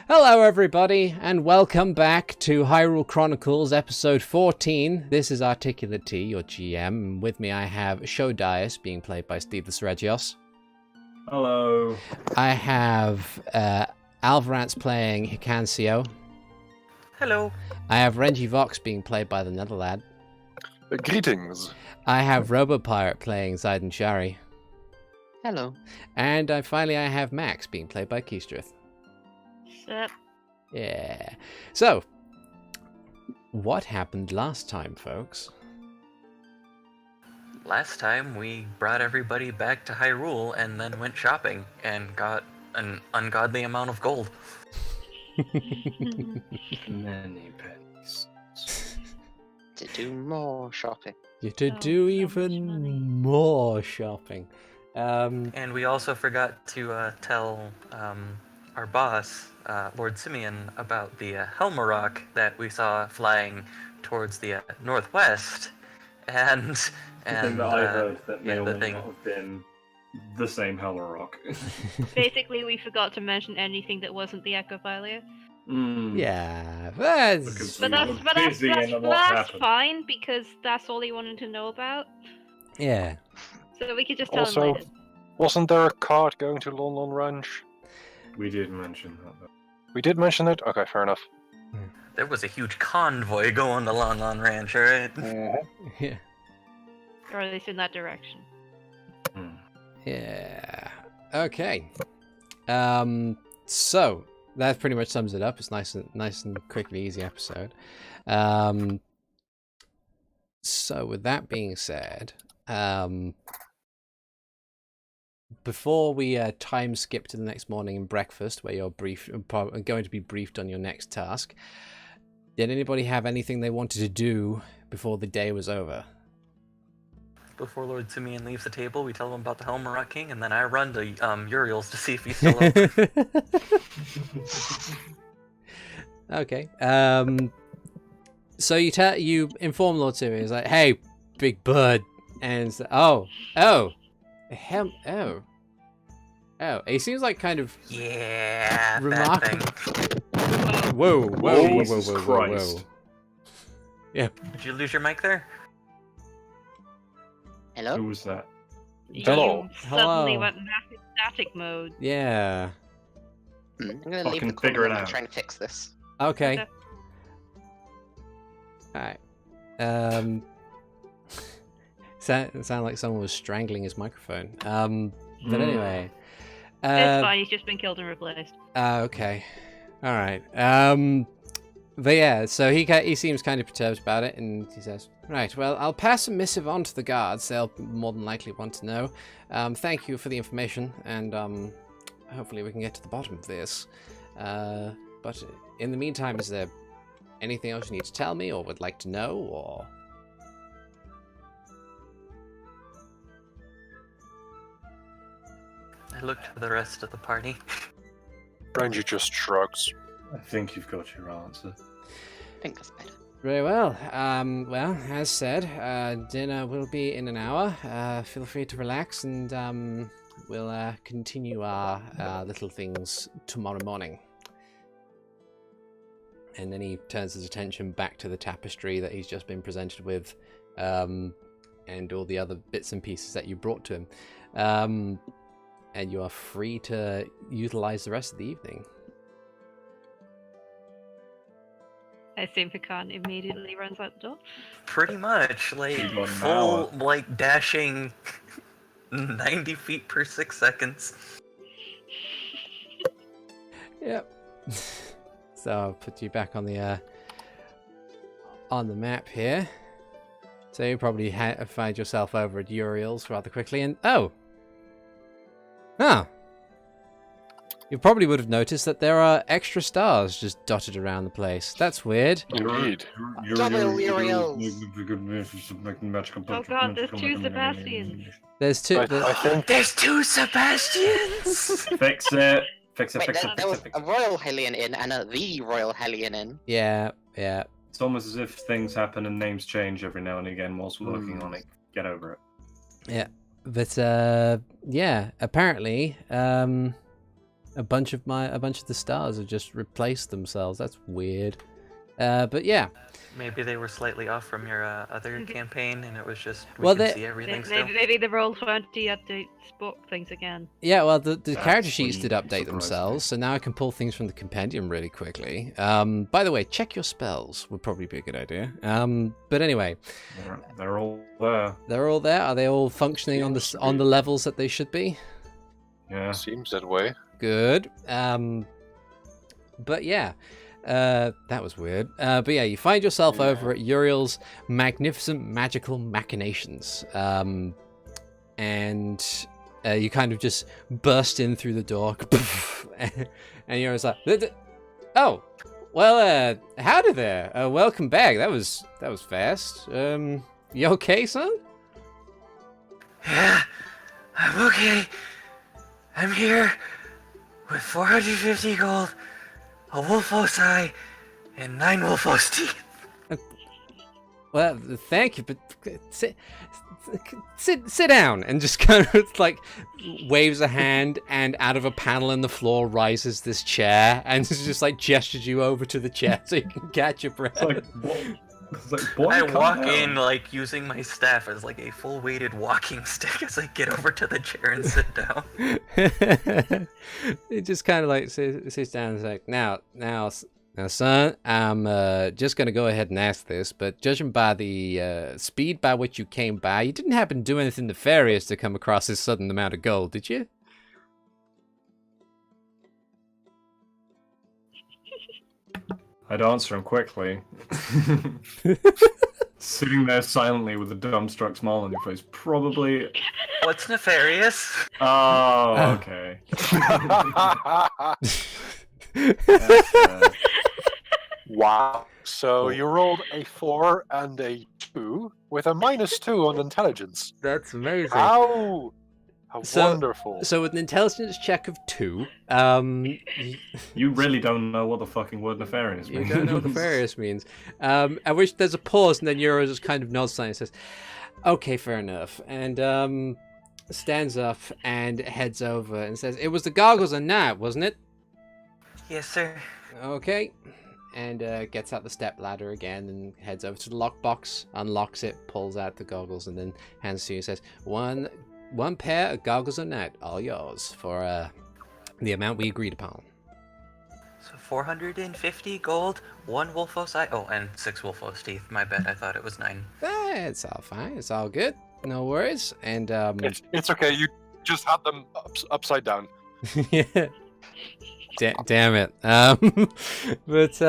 Hello everybody, and welcome back to Hyrule Chronicles episode 14. This is ArticulateT, your GM, and with me I have Sho Daius, being played by SteveTheSeregios. Hello. I have Alvarance playing Hikan. Hello. I have Renji Vox being played by TheNetherlad. Greetings. I have RoboPirate playing Ziden Shari. Hello. And finally I have Max being played by Keastreth. Sup? Yeah. So, what happened last time, folks? Last time we brought everybody back to Hyrule and then went shopping and got an ungodly amount of gold. Many pennies. To do more shopping. To do even more shopping. And we also forgot to tell our boss, Lord Simeon, about the Helmarok that we saw flying towards the northwest, and The thing that I heard that may yeah, or the may thing. not have been the same Helmarok. Basically, we forgot to mention anything that wasn't the Ecophilia. Yeah, Because But we that's, were but that's, busy that's, and but what that's happened. fine, because that's all he wanted to know about. yeah. So we could just tell him Also, later. wasn't there a cart going to Lon Lon Ranch? We did mention that. Though. We did mention it? Okay, fair enough. There was a huge convoy going to Lon Lon Ranch, alright? Yeah. Or at least in that direction. Yeah. Okay. So that pretty much sums it up. It's nice and quick and easy episode. So with that being said, before we time skip to the next morning and breakfast, where you're going to be briefed on your next task, did anybody have anything they wanted to do before the day was over? Before Lord Simeon leaves the table, we tell him about the Helmarok King, and then I run to Uriel's to see if he's still open. Okay. So you inform Lord Simeon. He's like, "Hey, big bird," and it's like, oh. He seems like kind of Yeah, that remarkable. thing. Whoa. Jesus Christ. Yeah. Did you lose your mic there? Hello? Who was that? Hello. You suddenly Hello. went massive static mode. Yeah. I'm gonna leave Fucking the figure corner it and out. try and fix this. Okay. Okay. Alright. Sound like someone was strangling his microphone. But anyway. It's fine, he's just been killed and replaced. Okay. All right. But yeah, so he seems kind of perturbed about it, and he says, "Right, well, I'll pass a missive on to the guards. They'll more than likely want to know. Thank you for the information, and hopefully we can get to the bottom of this. But in the meantime, is there anything else you need to tell me, or would like to know, or?" I look to the rest of the party. Renji just shrugs. I think you've got your answer. I think that's better. Very well. Well, as said, dinner will be in an hour. Feel free to relax, and we'll continue our little things tomorrow morning. And then he turns his attention back to the tapestry that he's just been presented with, and all the other bits and pieces that you brought to him. And you are free to utilize the rest of the evening. I assume Hikan immediately runs out the door. Pretty much, like, You've got an full, hour. like, dashing 90 feet per 6 seconds. Yep. So I'll put you back on the map here. So you probably find yourself over at Uriel's rather quickly, and you probably would have noticed that there are extra stars just dotted around the place. That's weird. Indeed. Double Uriels. Oh god, there's two Sebastians. There's two. I think There's 2 Sebastians! Fix it. Fix it, Wait, fix there, it, there was fix it. a Royal Hylian Inn and a The Royal Hylian Inn. Yeah. It's almost as if things happen and names change every now and again whilst we're working on it. Get over it. But yeah, apparently, a bunch of the stars have just replaced themselves. That's weird. But yeah. Maybe they were slightly off from your other campaign, and it was just we Well, can see everything still. Maybe the Roll20 update spoke things again. Yeah, well, the character sheets wouldn't did update surprise themselves, me. so now I can pull things from the compendium really quickly. By the way, check your spells would probably be a good idea. But anyway, They're all there. they're all there. Are they all functioning on Seems to the be. levels that they should be? Yeah. Seems that way. Good. But yeah, that was weird. But yeah, you find yourself over at Uriel's magnificent magical machinations, and you kind of just burst in through the door, and you're just like, "Oh, well, howdy there. Welcome back. That was fast. You okay, son?" Yeah, I'm okay. I'm here with 450 gold, a Wolfos eye, and 9 Wolfos teeth. Well, thank you, but sit down, and just kind of like waves a hand, and out of a panel in the floor rises this chair, and just like gestures you over to the chair so you can catch your breath. It's like, what? It's like, boy, I calm walk down. in like using my staff as like a full weighted walking stick as I get over to the chair and sit down. It just kind of like sits down and is like, now, son, I'm just going to go ahead and ask this, but judging by the speed by which you came by, you didn't happen to do anything nefarious to come across this sudden amount of gold, did you? I'd answer him quickly. Sitting there silently with a dumbstruck smile on your face. Probably. What's nefarious? Oh, okay. Wow. So you rolled a 4 and a 2 with a -2 on intelligence. That's amazing. How So- wonderful. So with an intelligence check of 2, You really don't know what the fucking word nefarious you means. don't know what nefarious means. At which there's a pause, and then Euro just kind of nods and says, "Okay, fair enough," and stands up and heads over and says, "It was the goggles and knife, wasn't it?" Yes, sir. Okay. And gets out the step ladder again and heads over to the lockbox, unlocks it, pulls out the goggles, and then hands to you and says, One pair of goggles a night, all yours, for the amount we agreed upon." So 450 gold, 1 Wolfos eye. Oh, and 6 Wolfos teeth. My bad, I thought it was 9. It's all fine. It's all good. No worries. And It's okay. You just had them upside down. yeah. Damn it. But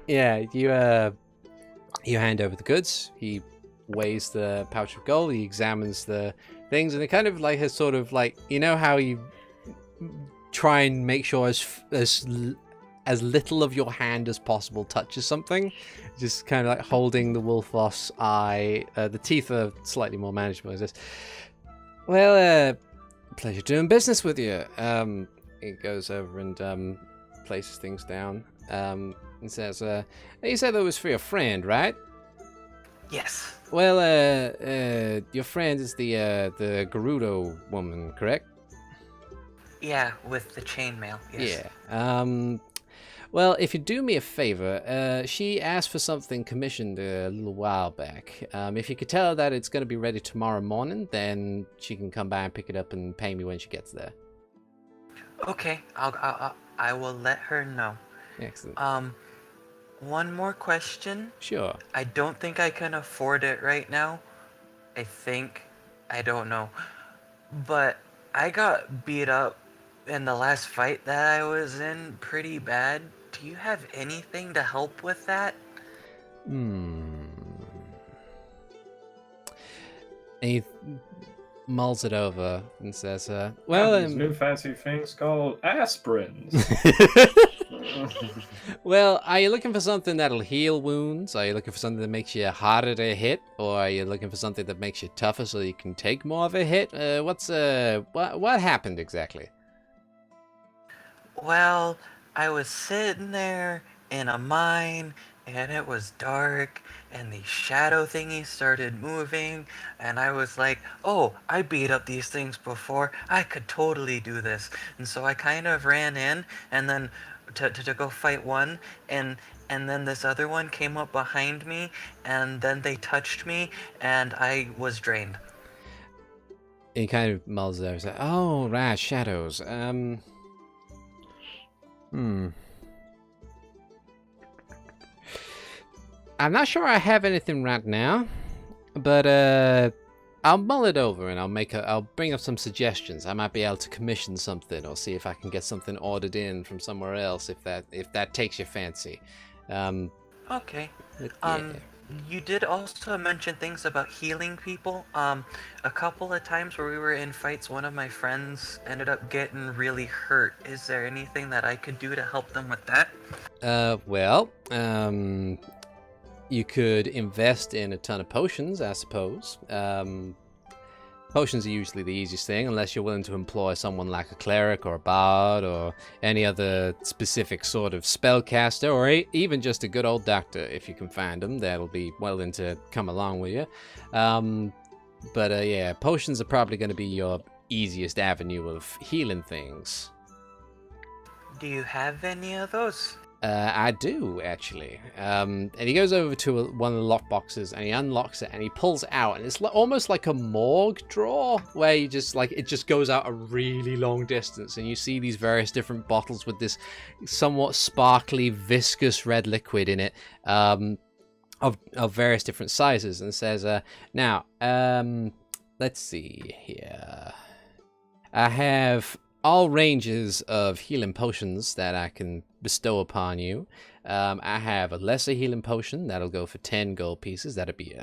yeah, you hand over the goods. He weighs the pouch of gold. He examines the things, and it kind of like has sort of like, you know how you try and make sure as little of your hand as possible touches something, just kind of like holding the Wolfos eye. The teeth are slightly more manageable. He says, "Well, pleasure doing business with you." He goes over and places things down and says, "You said that was for your friend, right?" Yes. Well, your friend is the Gerudo woman, correct? Yeah, with the chainmail. Yes. Yeah. Well, if you do me a favor, she asked for something commissioned a little while back. If you could tell her that it's going to be ready tomorrow morning, then she can come by and pick it up and pay me when she gets there. Okay, I will let her know. Excellent. One more question. Sure. I don't think I can afford it right now. I don't know. But I got beat up in the last fight that I was in pretty bad. Do you have anything to help with that? And he mulls it over and says, well, These new fancy things called aspirins. well, are you looking for something that'll heal wounds? Are you looking for something that makes you harder to hit? Or are you looking for something that makes you tougher so you can take more of a hit? What happened exactly? Well, I was sitting there in a mine, and it was dark, and the shadow thingy started moving, and I was like, oh, I beat up these things before, I could totally do this. And so I kind of ran in, and then to go fight one, and then this other one came up behind me, and then they touched me, and I was drained. He kind of mulls there and says, oh, right, shadows. I'm not sure I have anything right now, but I'll mull it over and I'll bring up some suggestions. I might be able to commission something or see if I can get something ordered in from somewhere else if that takes your fancy. Okay. Yeah. You did also mention things about healing people. A couple of times where we were in fights, one of my friends ended up getting really hurt. Is there anything that I could do to help them with that? You could invest in a ton of potions, I suppose. Potions are usually the easiest thing, unless you're willing to employ someone like a cleric or a bard or any other specific sort of spellcaster, or even just a good old doctor, if you can find them. That'll be willing to come along with you. Yeah, potions are probably going to be your easiest avenue of healing things. Do you have any of those? I do, actually. And he goes over to one of the lock boxes and he unlocks it and he pulls it out, and it's almost like a morgue drawer where you just it just goes out a really long distance, and you see these various different bottles with this somewhat sparkly, viscous red liquid in it, of various different sizes, and says, now, let's see here. I have all ranges of healing potions that I can bestow upon you. I have a lesser healing potion that'll go for 10 gold pieces. That'll be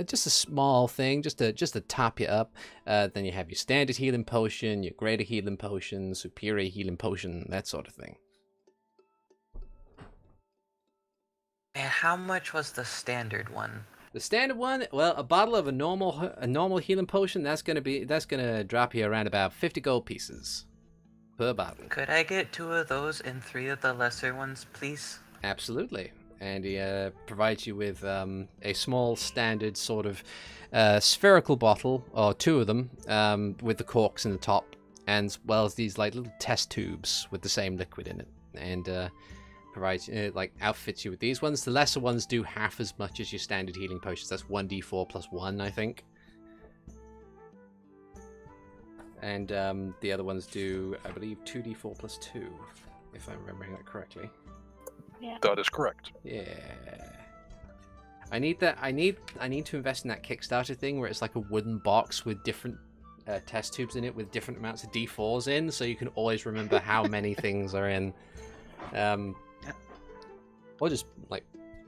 just a small thing, just to top you up. Then you have your standard healing potion, your greater healing potion, superior healing potion, that sort of thing. And how much was the standard one? The standard one, well, a bottle of a normal healing potion, that's gonna drop you around about 50 gold pieces per bottle. Could I get 2 of those and 3 of the lesser ones, please? Absolutely. And he provides you with a small standard sort of spherical bottle, or 2 of them, with the corks in the top, as well as these little test tubes with the same liquid in it. And provides outfits you with these ones. The lesser ones do half as much as your standard healing potions. That's 1d4 plus 1, I think. And the other ones do, I believe, 2d4 plus 2, if I'm remembering that correctly. Yeah. That is correct. Yeah. I need that. I need to invest in that Kickstarter thing where it's like a wooden box with different test tubes in it with different amounts of d4s in, so you can always remember how many things are in. Or just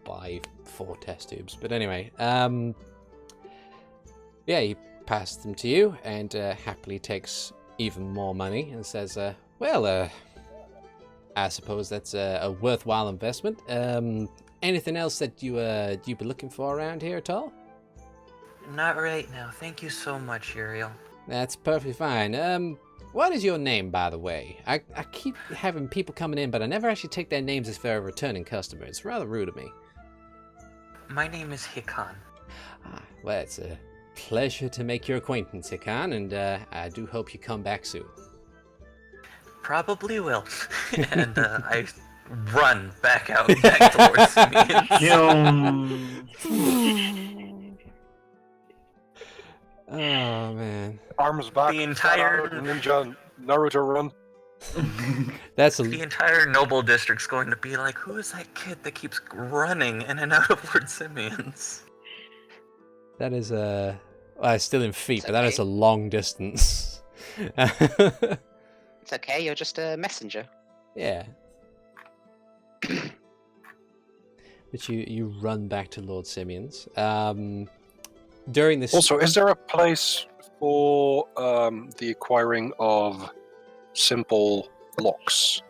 buy 4 test tubes. But anyway, yeah, he passes them to you and happily takes even more money and says, well, I suppose that's a worthwhile investment. Anything else that you'd be looking for around here at all? Not right now. Thank you so much, Uriel. That's perfectly fine. What is your name, by the way? I keep having people coming in, but I never actually take their names as if they're a returning customer. It's rather rude of me. My name is Hikan. Well, it's a pleasure to make your acquaintance, Hikan, and I do hope you come back soon. Probably will. And I run back towards me. Oh, man. Arms back. The entire ninja Naruto run. The entire noble district's going to be like, who is that kid that keeps running in and out of Lord Simeon's? That is well, it's still in feet, It's but that is okay. a long distance. It's okay, you're just a messenger. Yeah. But you run back to Lord Simeon's. During this... Also, is there a place for the acquiring of simple locks?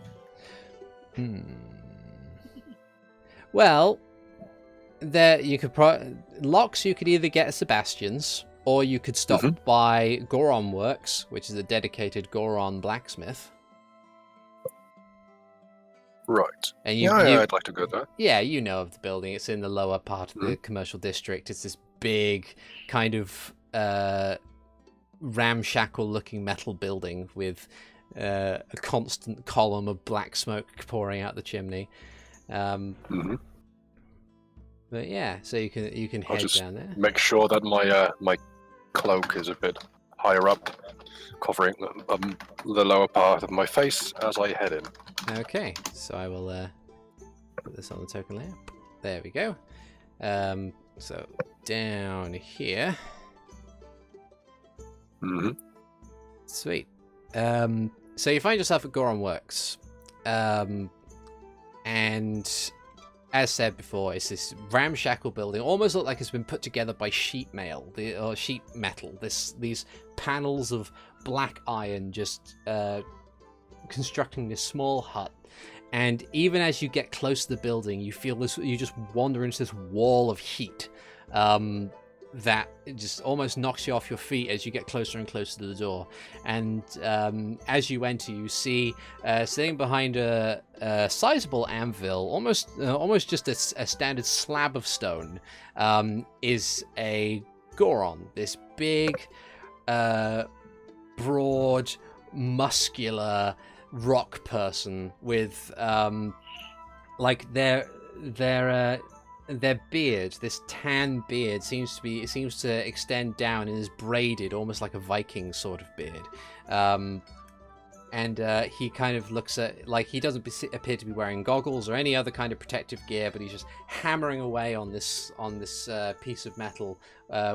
Well, there you could locks you could either get at Sebastian's, or you could stop by Goron Works, which is a dedicated Goron blacksmith. Right. And Yeah, I'd like to go there. Yeah, you know of the building. It's in the lower part of the commercial district. It's this big kind of ramshackle-looking metal building with a constant column of black smoke pouring out the chimney. But yeah, so you can I'll head just down there. make sure that my cloak is a bit higher up, covering the lower part of my face as I head in. Okay, so I will put this on the token lamp. There we go. So down here. Sweet. So you find yourself at Goron Works, and as said before, it's this ramshackle building. Almost look like it's been put together by sheet metal. These panels of black iron just constructing this small hut. And even as you get close to the building, you feel this. You just wander into this wall of heat that just almost knocks you off your feet as you get closer and closer to the door. And as you enter, you see sitting behind a sizable anvil, almost just a standard slab of stone, is a Goron. This big, broad, muscular rock person with like their beard, this tan beard, seems to extend down and is braided almost like a Viking sort of beard. And he kind of looks at, like, he doesn't appear to be wearing goggles or any other kind of protective gear, but he's just hammering away on this piece of metal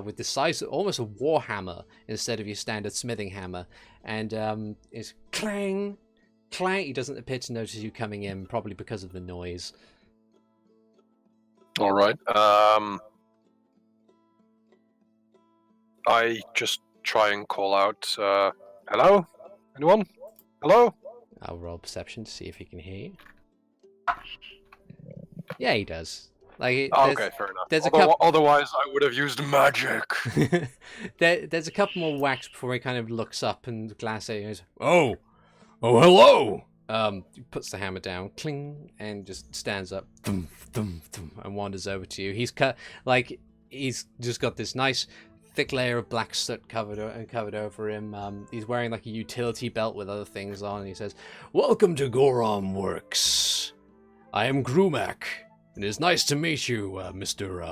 with the size of almost a war hammer instead of your standard smithing hammer. And it's clang, clang. He doesn't appear to notice you coming in, probably because of the noise. All right. I just try and call out, hello? Anyone? Hello? I'll roll perception to see if he can hear you. Yeah, he does. Like, okay, fair enough. There's a couple. Otherwise, I would have used magic. There's a couple more whacks before he kind of looks up and glances at you and goes, "Oh, hello." He puts the hammer down, cling, and just stands up, thum, thum, thum, and wanders over to you. He's just got this nice thick layer of black soot covered over him. He's wearing like a utility belt with other things on, and he says, "Welcome to Goron Works. I am Grumak. It is nice to meet you, Mr.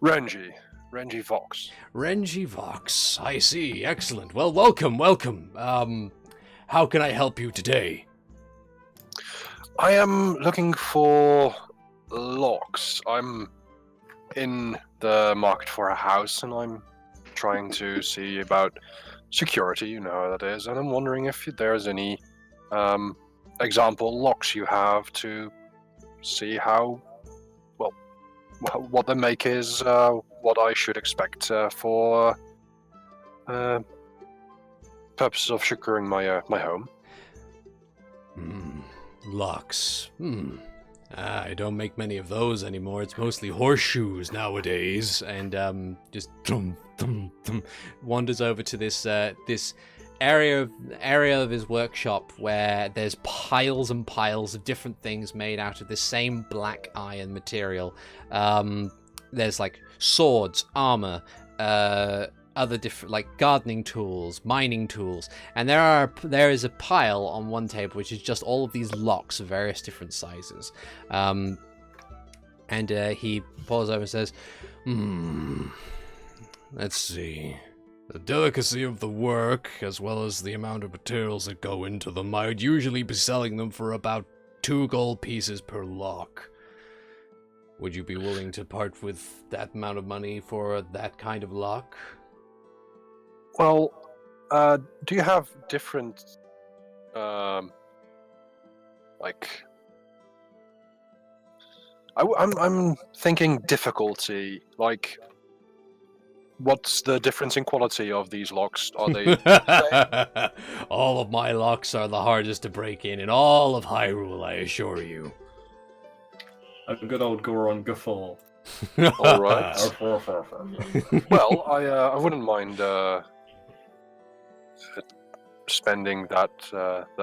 Renji Vox. Renji Vox. I see. Excellent. Well, welcome. How can I help you today?" I am looking for locks. I'm in the market for a house, and I'm trying to see about security, you know how that is, and I'm wondering if there's any example locks you have to see how, well, what the make is, what I should expect for purposes of securing my my home. Locks. I don't make many of those anymore. It's mostly horseshoes nowadays. And just wanders over to this this area of his workshop where there's piles and piles of different things made out of the same black iron material. There's like swords, armor, other different, like, gardening tools, mining tools, and there is a pile on one table which is just all of these locks of various different sizes. And he pulls over and says, let's see. The delicacy of the work, as well as the amount of materials that go into them, I'd usually be selling them for about 2 gold pieces per lock. Would you be willing to part with that amount of money for that kind of lock? Well, do you have different, like, I'm thinking difficulty, like, what's the difference in quality of these locks? Are they All of my locks are the hardest to break in all of Hyrule, I assure you. A good old Goron guffaw. All right. Well, I wouldn't mind spending that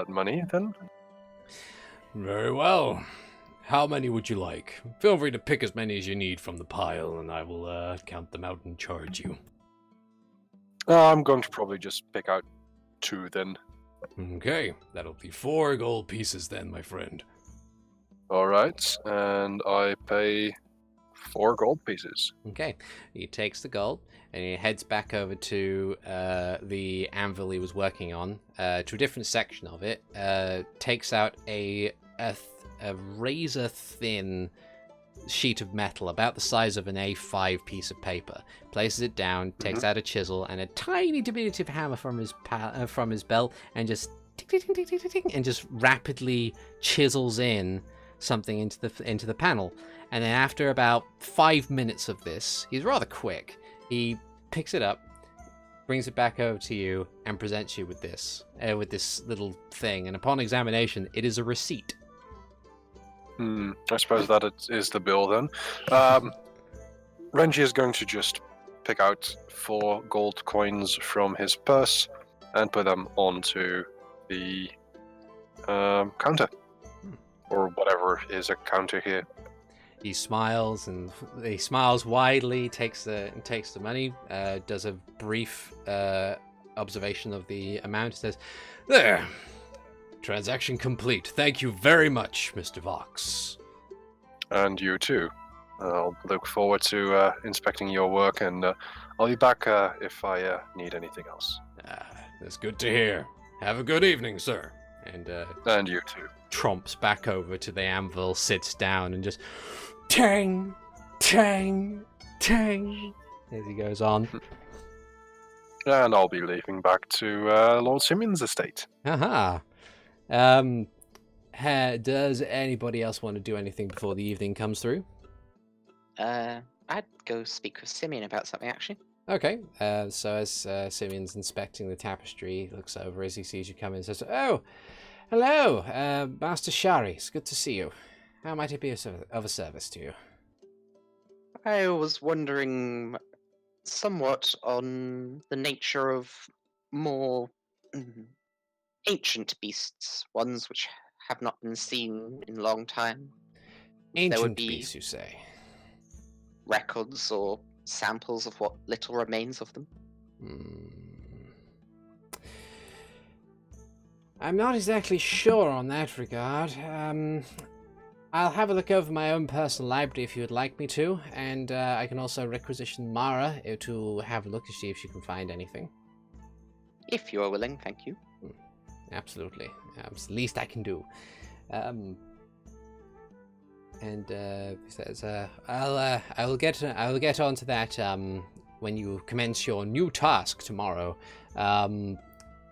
money then. Very well. How many would you like? Feel free to pick as many as you need from the pile, and I will count them out and charge you. I'm going to probably just pick out 2 then. Okay, that'll be 4 gold pieces then, my friend. Alright, and I pay 4 gold pieces. Okay, he takes the gold and he heads back over to the anvil he was working on, to a different section of it. Takes out a razor thin sheet of metal about the size of an A5 piece of paper. Places it down, takes out a chisel and a tiny diminutive hammer from his belt, and just tick, tick, tick, tick, tick, tick, and just rapidly chisels in something into the panel. And then after about 5 minutes of this, he's rather quick. He picks it up, brings it back over to you, and presents you with this little thing. And upon examination, it is a receipt. I suppose that is the bill then. Renji is going to just pick out 4 gold coins from his purse and put them onto the counter. Or whatever is a counter here. He smiles widely, takes the money, does a brief observation of the amount, says, "There, transaction complete. Thank you very much, Mr. Vox." And you too. I'll look forward to inspecting your work, and I'll be back if I need anything else. That's good to hear. Have a good evening, sir. And you too. Tromps back over to the anvil, sits down, and just tang, tang, tang as he goes on. And I'll be leaving back to Lord Simeon's estate. Haha. Does anybody else want to do anything before the evening comes through? I'd go speak with Simeon about something, actually. Okay. So as Simeon's inspecting the tapestry, he looks over as he sees you come in and says, "Oh, hello, Master Shari. It's good to see you. How might it be of a service to you?" I was wondering somewhat on the nature of more ancient beasts, ones which have not been seen in a long time. There would Ancient be beasts, you say? records or samples of what little remains of them. I'm not exactly sure on that regard. I'll have a look over my own personal library if you would like me to, and I can also requisition Mara to have a look to see if she can find anything. If you are willing, thank you. Absolutely. It's the least I can do. And he says, I will get onto that when you commence your new task tomorrow.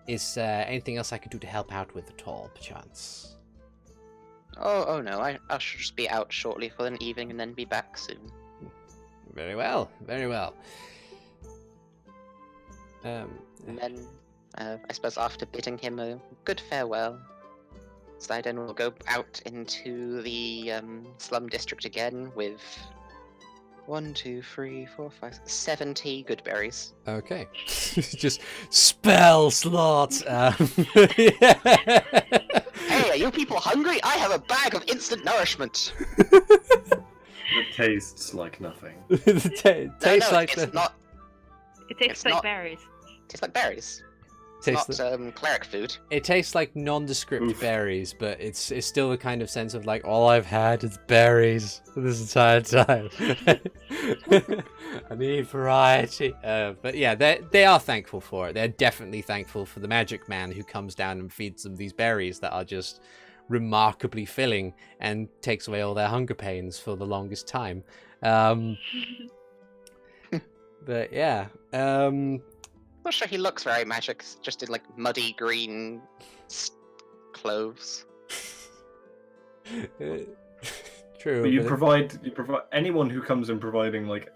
Is anything else I could do to help out with at all, perchance? Oh no, I shall just be out shortly for an evening and then be back soon. Very well, very well. And then, I suppose after bidding him a good farewell, Ziden will go out into the slum district again with 70 good berries. Okay. Just spell slots. Hey, are you people hungry? I have a bag of instant nourishment. It tastes like nothing. Tastes like it's not. It tastes It's like not- berries. It tastes like berries. tastes Not cleric food. It tastes like nondescript Oof. berries, but it's still a kind of sense of like all I've had is berries this entire time. I need variety. But yeah, they are thankful for it. They're definitely thankful for the magic man who comes down and feeds them these berries that are just remarkably filling and takes away all their hunger pains for the longest time. But yeah. Not sure he looks very magic, just in like muddy green clothes. True. But you but- provide anyone who comes in providing like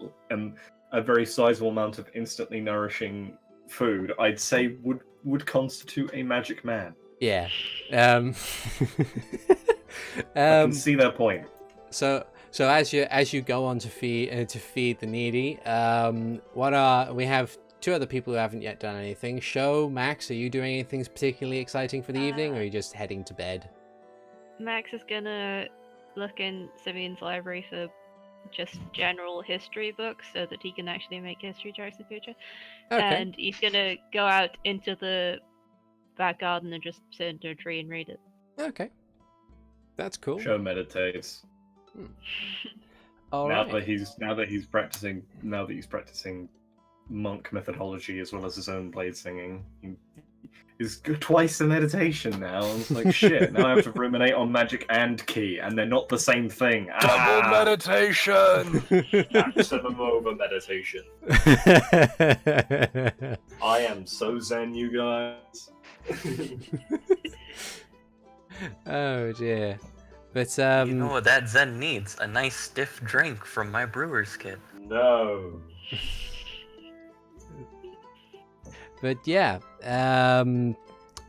a very sizable amount of instantly nourishing food, I'd say would constitute a magic man. Yeah. I can see their point. So as you go on to feed the needy, we have two other people who haven't yet done anything. Sho, Max, are you doing anything particularly exciting for the evening, or are you just heading to bed? Max is gonna look in Simeon's library for just general history books so that he can actually make history jokes in the future. Okay. And he's gonna go out into the back garden and just sit under a tree and read it. Okay. That's cool. Sho meditates. All now right. that he's practicing monk methodology as well as his own blade singing. He's twice the meditation now. It's like shit. Now I have to ruminate on magic and key, and they're not the same thing. Double meditation. Maximum over meditation. I am so zen, you guys. Oh dear. But You know what that Zen needs? A nice stiff drink from my brewer's kit. No. But yeah,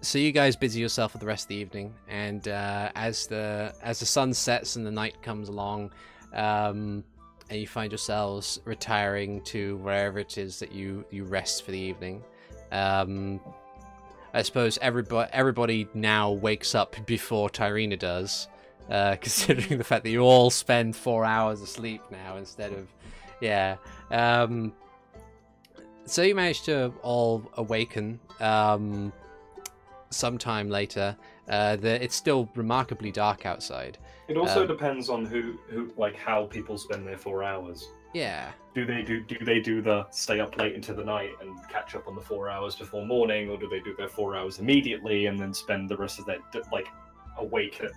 so you guys busy yourself for the rest of the evening, and as the sun sets and the night comes along, and you find yourselves retiring to wherever it is that you rest for the evening. I suppose everybody now wakes up before Tyrina does, considering the fact that you all spend 4 hours asleep now instead of, yeah. So you manage to all awaken sometime later. It's still remarkably dark outside. It also depends on who like how people spend their 4 hours. Yeah. Do they do the stay up late into the night and catch up on the 4 hours before morning, or do they do their 4 hours immediately and then spend the rest of their awake at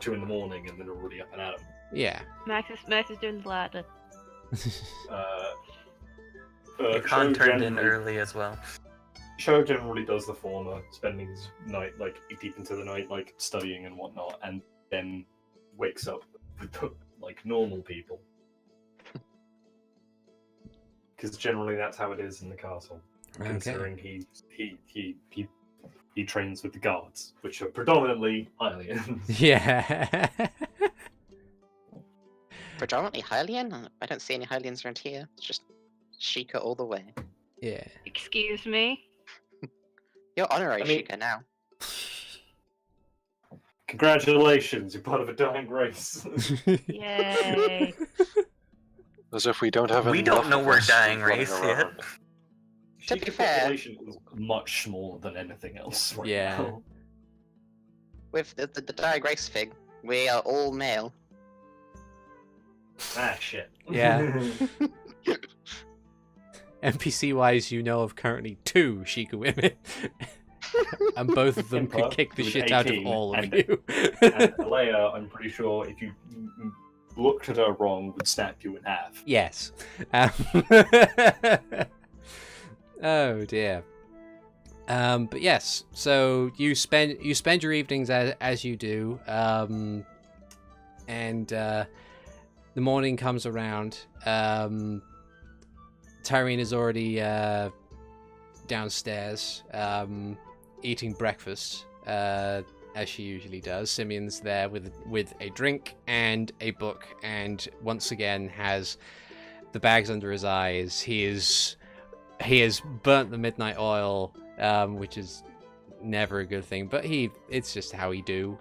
2 in the morning and then already up and at 'em? Yeah. Max is doing the latter. Hikan turned in early as well. Sho generally does the former, spending his night deep into the night, studying and whatnot, and then wakes up like normal people. Because generally that's how it is in the castle. Okay. Considering he trains with the guards, which are predominantly Hylian. Yeah. Predominantly Hylian? I don't see any Hylians around here. It's just Sheikah all the way. Yeah. Excuse me? You're honorary I mean- Sheikah now. Congratulations, you're part of a dying race. Yay. As if we don't have We enough don't know of we're us dying running race around. yet. To be Sheikah's fair- population is much smaller than anything else right Yeah. now. With the dying race fig, we are all male. Ah, shit. Yeah. NPC wise, you know of currently 2 Sheikah women. And both of them could Impa, kick the who's shit out of 18, all of and- you. And Alea, I'm pretty sure if you looked at her wrong, would snap you in half. Yes. Oh dear. But yes, so you spend your evenings as you do, and the morning comes around. Tyrene is already downstairs eating breakfast, as she usually does. Simeon's there with a drink and a book, and once again has the bags under his eyes. He has burnt the midnight oil, which is never a good thing, but it's just how he do.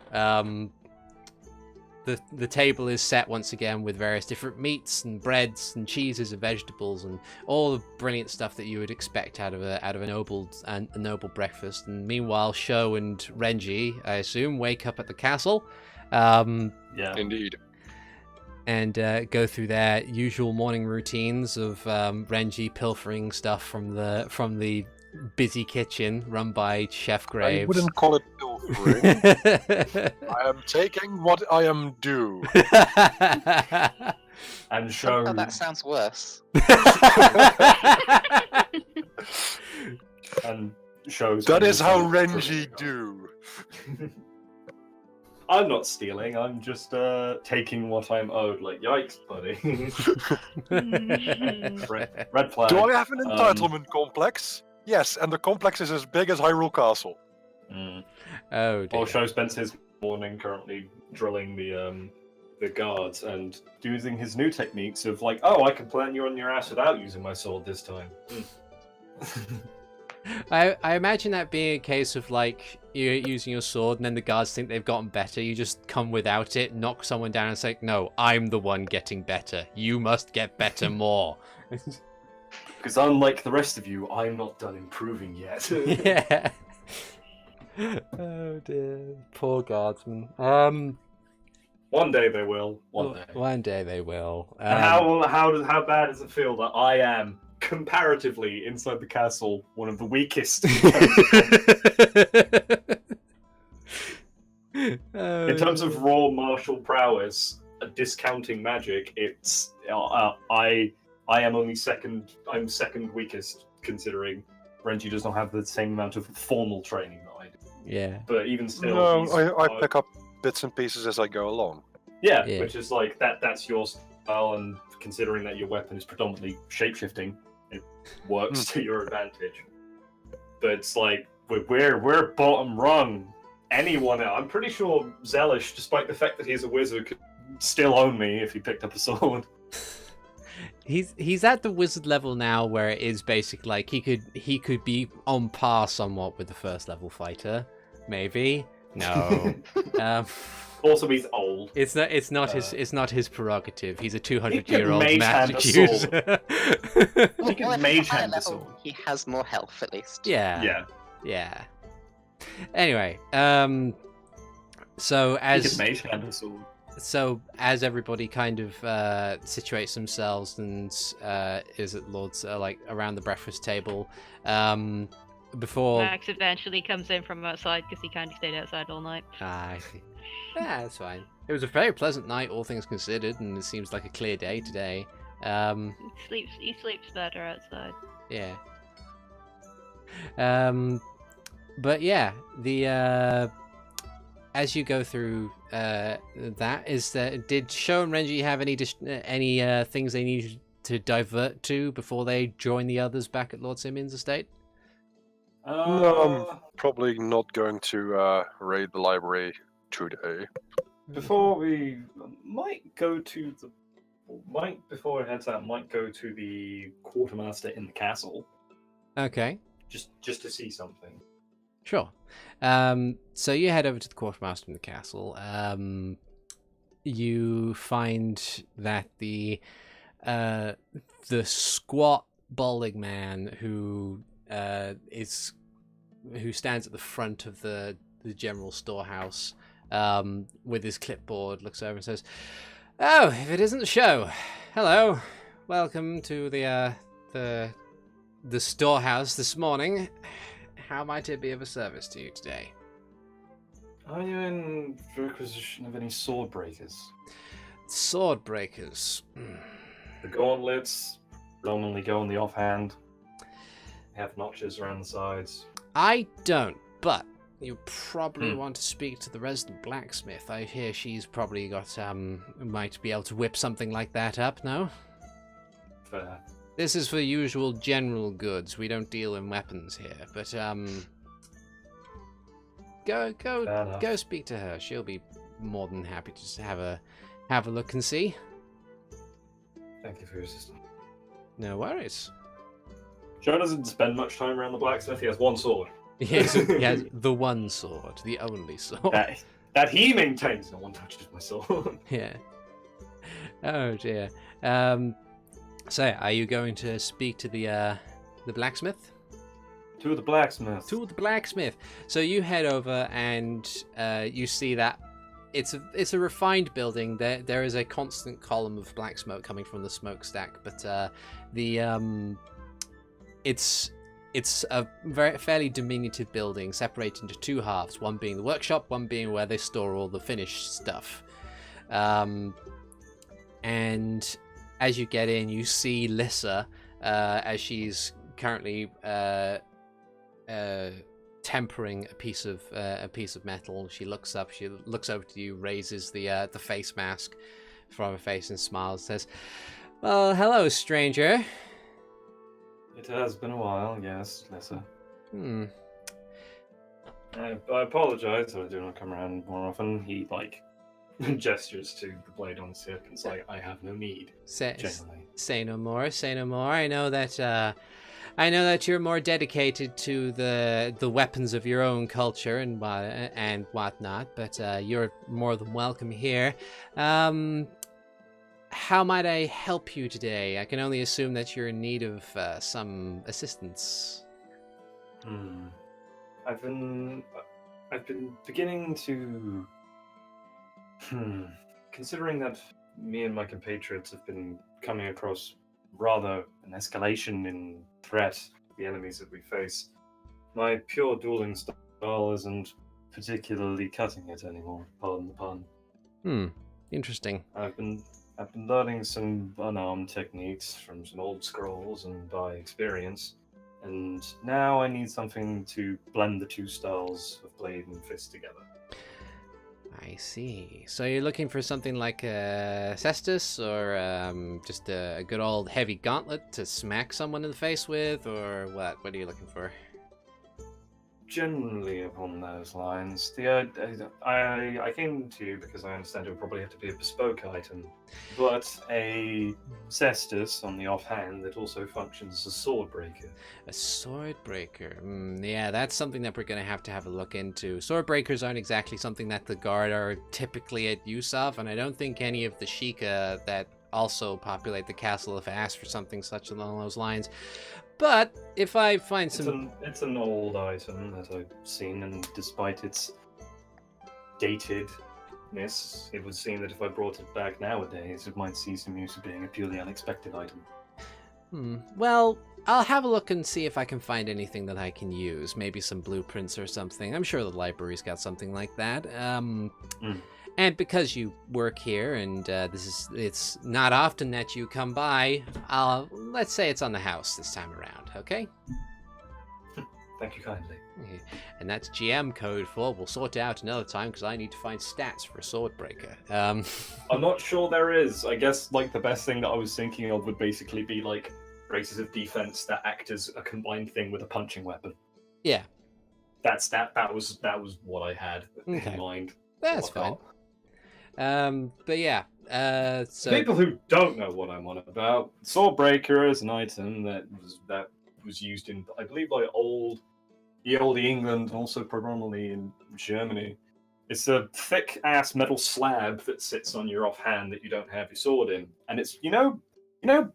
The table is set once again with various different meats and breads and cheeses and vegetables and all the brilliant stuff that you would expect out of a noble breakfast. And meanwhile, Sho and Renji, I assume, wake up at the castle. Yeah. Indeed. And go through their usual morning routines of Renji pilfering stuff from the busy kitchen run by Chef Graves. I wouldn't call it pilfering. I am taking what I am due. And Sho. Oh, that sounds worse. And Sho's. That is how Renji do. I'm not stealing. I'm just taking what I'm owed. Like, yikes, buddy. Red flag. Do I have an entitlement complex? Yes, and the complex is as big as Hyrule Castle. Oh dear. Well, Sho spends his morning currently drilling the guards and using his new techniques of I can plant you on your ass without using my sword this time. I imagine that being a case of like you're using your sword and then the guards think they've gotten better. You just come without it, knock someone down and say, no, I'm the one getting better. You must get better more. Because unlike the rest of you, I'm not done improving yet. Yeah. Oh dear. Poor guardsmen. One day they will. One day. One day they will. And how bad does it feel that I am comparatively inside the castle one of the weakest in terms of raw martial prowess, discounting magic? It's I am only second. I'm second weakest considering Renji does not have the same amount of formal training that I do. Yeah. But even still, No, I pick up bits and pieces as I go along. Yeah, Yeah. which is like that's your style, and considering that your weapon is predominantly shapeshifting, it works to your advantage. But it's like we're bottom rung. Anyone else, I'm pretty sure Zelish, despite the fact that he's a wizard, could still own me if he picked up a sword. He's at the wizard level now where it is basically like he could be on par somewhat with the first level fighter, maybe. No. Also, he's old. It's not his prerogative. He's a He 200-year-old can mage hand magic a user. He can Well, at mage a higher hand a level, sword. he has more health at least. Yeah. Anyway, so He as can mage hand a sword. So as everybody kind of situates themselves and is at Lord's like around the breakfast table, before Max eventually comes in from outside because he kind of stayed outside all night. I see. Yeah, that's fine. It was a very pleasant night, all things considered, and it seems like a clear day today. He sleeps better outside. Yeah. But yeah, the as you go through did Sho and Renji have any things they needed to divert to before they join the others back at Lord Simeon's estate? No, I'm probably not going to raid the library today. Before we before it heads out, might go to the quartermaster in the castle Okay. just to see something. Sure. So you head over to the quartermaster in the castle. You find that the squat balding man who stands at the front of the general storehouse with his clipboard looks over and says, "Oh, if it isn't Sho, hello, welcome to the storehouse this morning. How might it be of a service to you today?" Are you in requisition of any sword breakers? Sword breakers. The gauntlets predominantly go on the offhand. Have notches around the sides. I don't, but you probably want to speak to the resident blacksmith. I hear she's probably got might be able to whip something like that up, no? Fair. This is for usual general goods. We don't deal in weapons here, but go speak to her. She'll be more than happy to just have a look and see. Thank you for your assistance. No worries. Sho doesn't spend much time around the blacksmith. He has one sword. He has the one sword, the only sword. That he maintains. No one touches my sword. Yeah. Oh dear. So, are you going to speak to the blacksmith? To the blacksmith. To the blacksmith. So you head over and you see that it's a refined building. There is a constant column of black smoke coming from the smokestack, but it's a fairly diminutive building separated into two halves. One being the workshop, one being where they store all the finished stuff. And as you get in, you see Lissa as she's currently tempering a piece of metal. She looks up. She looks over to you, raises the face mask from her face, and smiles. Says, "Well, hello, stranger." It has been a while, yes, Lissa. I apologize that I do not come around more often. He gestures to the blade on his hip and I have no need. Say no more. Say no more. I know that I know that you're more dedicated to the weapons of your own culture and whatnot, but you're more than welcome here. How might I help you today? I can only assume that you're in need of some assistance. I've been beginning to considering that me and my compatriots have been coming across rather an escalation in threat of the enemies that we face. My pure dueling style isn't particularly cutting it anymore, pardon the pun. Interesting. I've been learning some unarmed techniques from some old scrolls and by experience, and now I need something to blend the two styles of blade and fist together. I see. So you're looking for something like a cestus, or just a good old heavy gauntlet to smack someone in the face with, or what? What are you looking for? Generally upon those lines. I came to you because I understand it would probably have to be a bespoke item, but a cestus on the offhand that also functions as a sword breaker. A sword breaker. Yeah, that's something that we're going to have a look into. Sword breakers aren't exactly something that the guard are typically at use of, and I don't think any of the Sheikah that also populate the castle have asked for something such along those lines. But if I find some... It's an old item that I've seen, and despite its datedness, it would seem that if I brought it back nowadays, it might see some use of being a purely unexpected item. Well, I'll have a look and see if I can find anything that I can use. Maybe some blueprints or something. I'm sure the library's got something like that. And because you work here, and it's not often that you come by, let's say it's on the house this time around, okay? Thank you kindly. And that's GM code for we'll sort it out another time because I need to find stats for a sword breaker. I'm not sure there is. I guess like the best thing that I was thinking of would basically be like braces of defense that act as a combined thing with a punching weapon. Yeah. That was what I had in mind. That's fine. But yeah, so people who don't know what I'm on about, Swordbreaker is an item that was used in, I believe, like the old England, and also predominantly in Germany. It's a thick ass metal slab that sits on your offhand that you don't have your sword in, and it's you know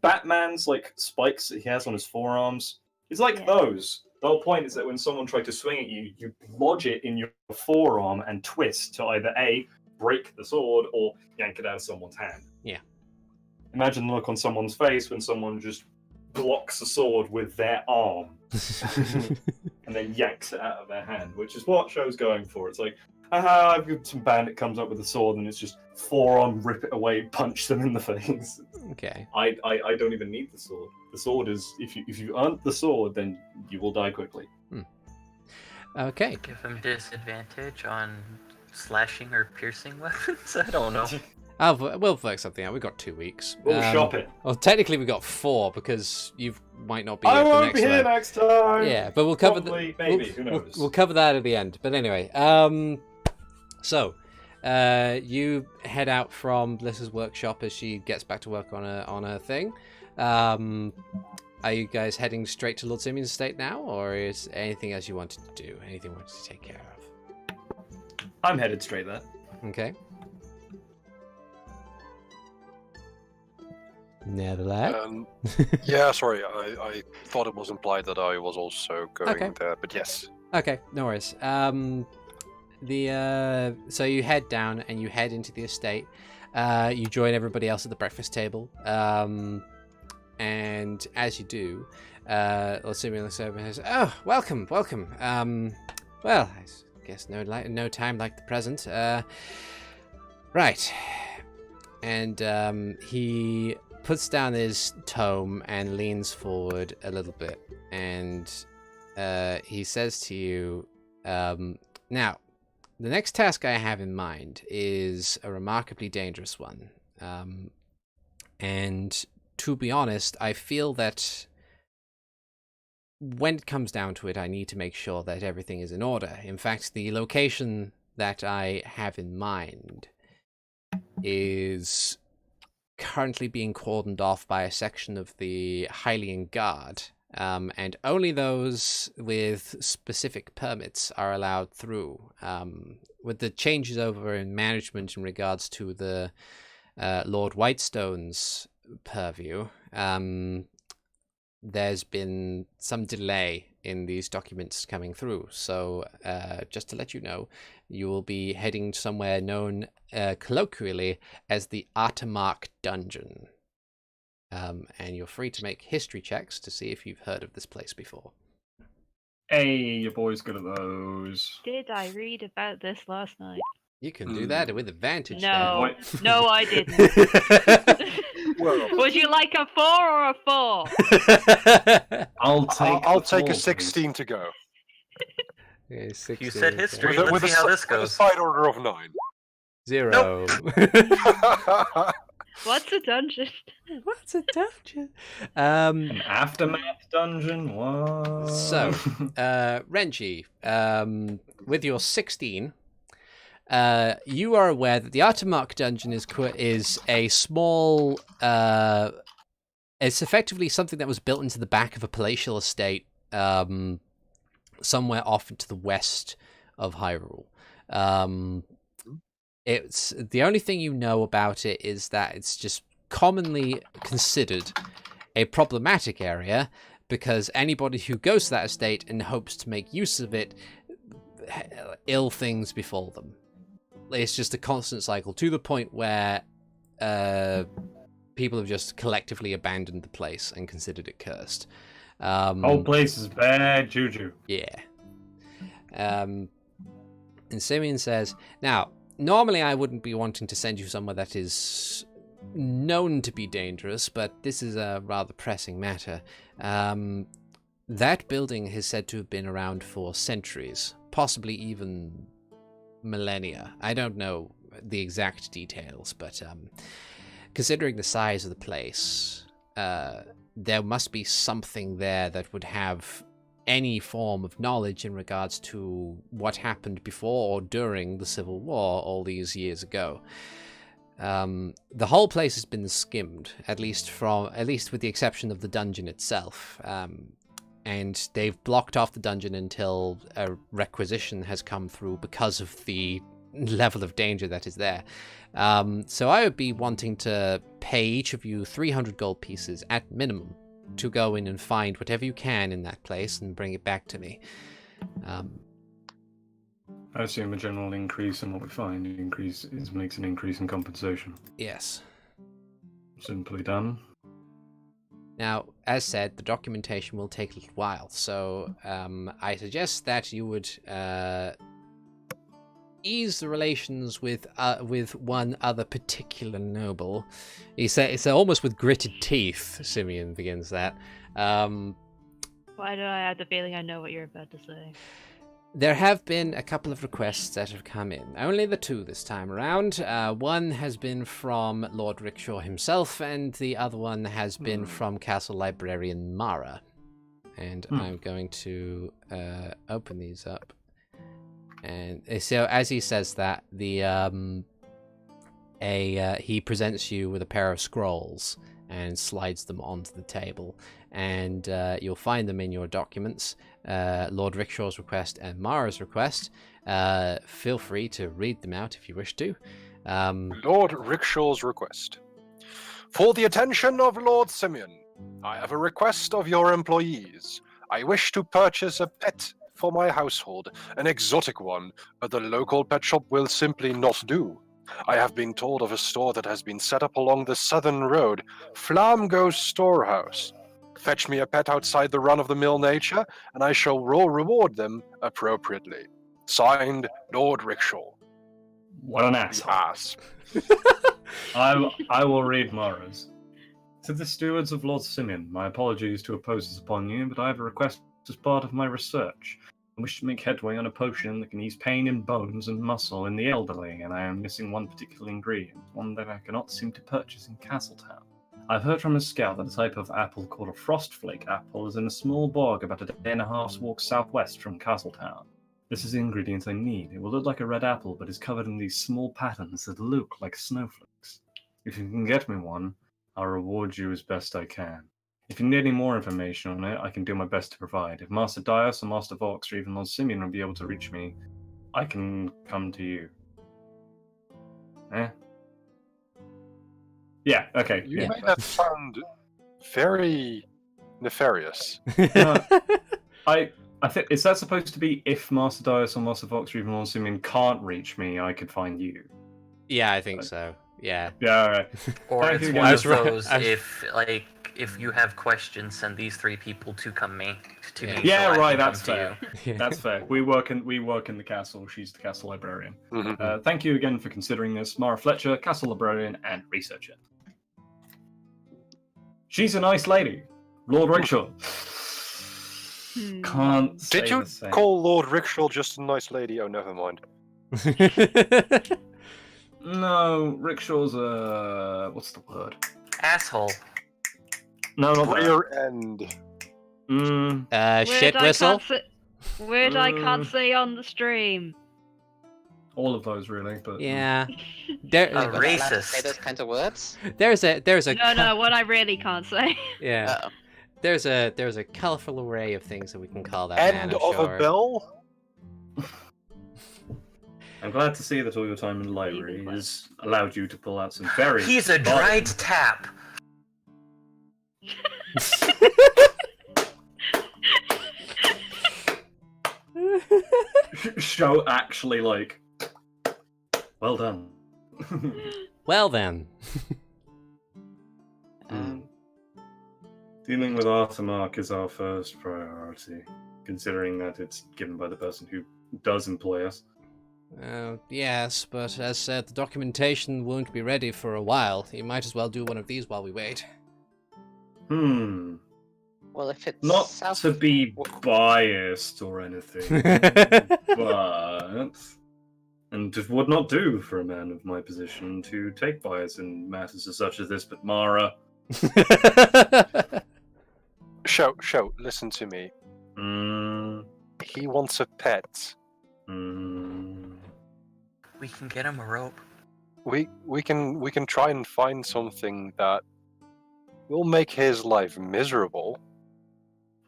Batman's like spikes that he has on his forearms. It's like those. The whole point is that when someone tried to swing at you, you lodge it in your forearm and twist to either A, break the sword, or yank it out of someone's hand. Yeah. Imagine the look on someone's face when someone just blocks the sword with their arm and then yanks it out of their hand, which is what Sho's going for. It's like, I've got some bandit comes up with a sword and it's just forearm, rip it away, punch them in the face. Okay. I don't even need the sword. The sword is, if you earned the sword, then you will die quickly. Okay. Give him disadvantage on slashing or piercing weapons? I don't know. We'll work something out. We've got 2 weeks. We'll shop it. Well, technically we've got 4 because you might not be I here won't the next be here one. next time. Yeah, but we'll cover Probably, maybe. Who knows? We'll cover that at the end. But anyway, so you head out from Bliss's workshop as she gets back to work on her thing. Are you guys heading straight to Lord Simeon's estate now, or is anything else you wanted to do? Anything you wanted to take care of? I'm headed straight there. Okay. Netherlad? Yeah, sorry, I thought it was implied that I was also going there, but yes. Okay, no worries. So you head down and you head into the estate. You join everybody else at the breakfast table. And as you do, Lord Simeon looks over and says, "Oh, welcome. Well, I guess no time like the present. Right." And he puts down his tome and leans forward a little bit, and he says to you, "Now, the next task I have in mind is a remarkably dangerous one. And to be honest, I feel that when it comes down to it, I need to make sure that everything is in order. In fact, the location that I have in mind is currently being cordoned off by a section of the Hylian Guard. and only those with specific permits are allowed through. With the changes over in management in regards to the Lord Whitestone's purview, there's been some delay in these documents coming through. So just to let you know, you will be heading somewhere known colloquially as the Artemark Dungeon. And you're free to make history checks to see if you've heard of this place before. Hey, your boy's good at those. Did I read about this last night? You can do that with advantage. No, then. no, I didn't. Would you like a 4 or a 4? I'll take a four, 16 to go. Okay, You 16, said history. With Let's see how this with a goes. side order of 9. 0. What's a dungeon? What's a dungeon? An aftermath dungeon? What? So, Renji, with your 16, you are aware that the Artemark dungeon is a small. It's effectively something that was built into the back of a palatial estate, somewhere off to the west of Hyrule. It's the only thing you know about it is that it's just commonly considered a problematic area because anybody who goes to that estate and hopes to make use of it, ill things befall them. It's just a constant cycle to the point where people have just collectively abandoned the place and considered it cursed. Whole place is bad juju. Yeah. And Simeon says, now, normally I wouldn't be wanting to send you somewhere that is known to be dangerous, but this is a rather pressing matter. That building is said to have been around for centuries, possibly even millennia. I don't know the exact details, but considering the size of the place, there must be something there that would have any form of knowledge in regards to what happened before or during the Civil War all these years ago. The whole place has been skimmed, at least with the exception of the dungeon itself. And they've blocked off the dungeon until a requisition has come through because of the level of danger that is there. So I would be wanting to pay each of you 300 gold pieces at minimum to go in and find whatever you can in that place and bring it back to me. I assume a general increase in what we find makes an increase in compensation. Yes. Simply done. Now, as said, the documentation will take a little while, so I suggest that you would ease the relations with one other particular noble. It's almost with gritted teeth. Simeon begins that. Why do I have the feeling I know what you're about to say? There have been a couple of requests that have come in. Only the 2 this time around. One has been from Lord Rickshaw himself, and the other one has been from Castle Librarian Mara. And I'm going to open these up. And so, as he says that, he presents you with a pair of scrolls and slides them onto the table. And you'll find them in your documents. Lord Rickshaw's request and Mara's request. Feel free to read them out if you wish to. Lord Rickshaw's request. For the attention of Lord Simeon, I have a request of your employees. I wish to purchase a pet for my household, an exotic one, but the local pet shop will simply not do. I have been told of a store that has been set up along the southern road, Flamgo's Storehouse. Fetch me a pet outside the run-of-the-mill nature, and I shall reward them appropriately. Signed, Lord Rickshaw. What an asshole. Ass. I will read Mara's. To the stewards of Lord Simeon, my apologies to impose this upon you, but I have a request as part of my research. I wish to make headway on a potion that can ease pain in bones and muscle in the elderly, and I am missing one particular ingredient, one that I cannot seem to purchase in Castletown. I've heard from a scout that a type of apple called a frostflake apple is in a small bog about a day and a half's walk southwest from Castletown. This is the ingredient I need. It will look like a red apple, but is covered in these small patterns that look like snowflakes. If you can get me one, I'll reward you as best I can. If you need any more information on it, I can do my best to provide. If Master Daius or Master Vox or even Lord Simeon will be able to reach me, I can come to you. Eh? Yeah, okay. You Yeah. made that sound very nefarious. I think, is that supposed to be if Master Daius or Master Vox or even Lord Simeon can't reach me, I could find you? Yeah, I think so. Yeah. Yeah, alright. Or Thank it's you, one guys. of those, I was- if you have questions, send these 3 people to me. Yeah, so I right, can come that's to fair. you. That's fair. We work in the castle. She's the castle librarian. Mhm. Thank you again for considering this, Mara Fletcher, castle librarian and researcher. She's a nice lady, Lord Rickshaw. Can't say Did you the same. call Lord Rickshaw just a nice lady? Oh, never mind. No, Rickshaw's what's the word? Asshole. No, not that. Rear end. Shit whistle. Word I can't say on the stream. All of those really, but Yeah. There, A We're not allowed to racist. say those kinds of words? there's a No, what I really can't say. yeah. Uh-oh. There's a colorful array of things that we can call that man. End I'm of sure. a bell? I'm glad to see that all your time in the library has allowed you to pull out some very. He's a dried tap. Show actually like. Well done. Well then. Dealing with Artemark is our first priority, considering that it's given by the person who does employ us. Yes, but as said, the documentation won't be ready for a while. You might as well do one of these while we wait. Well, if it's Not south... to be biased or anything, but... And it would not do for a man of my position to take bias in matters such as this, but Mara... Sho, listen to me. He wants a pet. We can get him a rope. We can try and find something that will make his life miserable.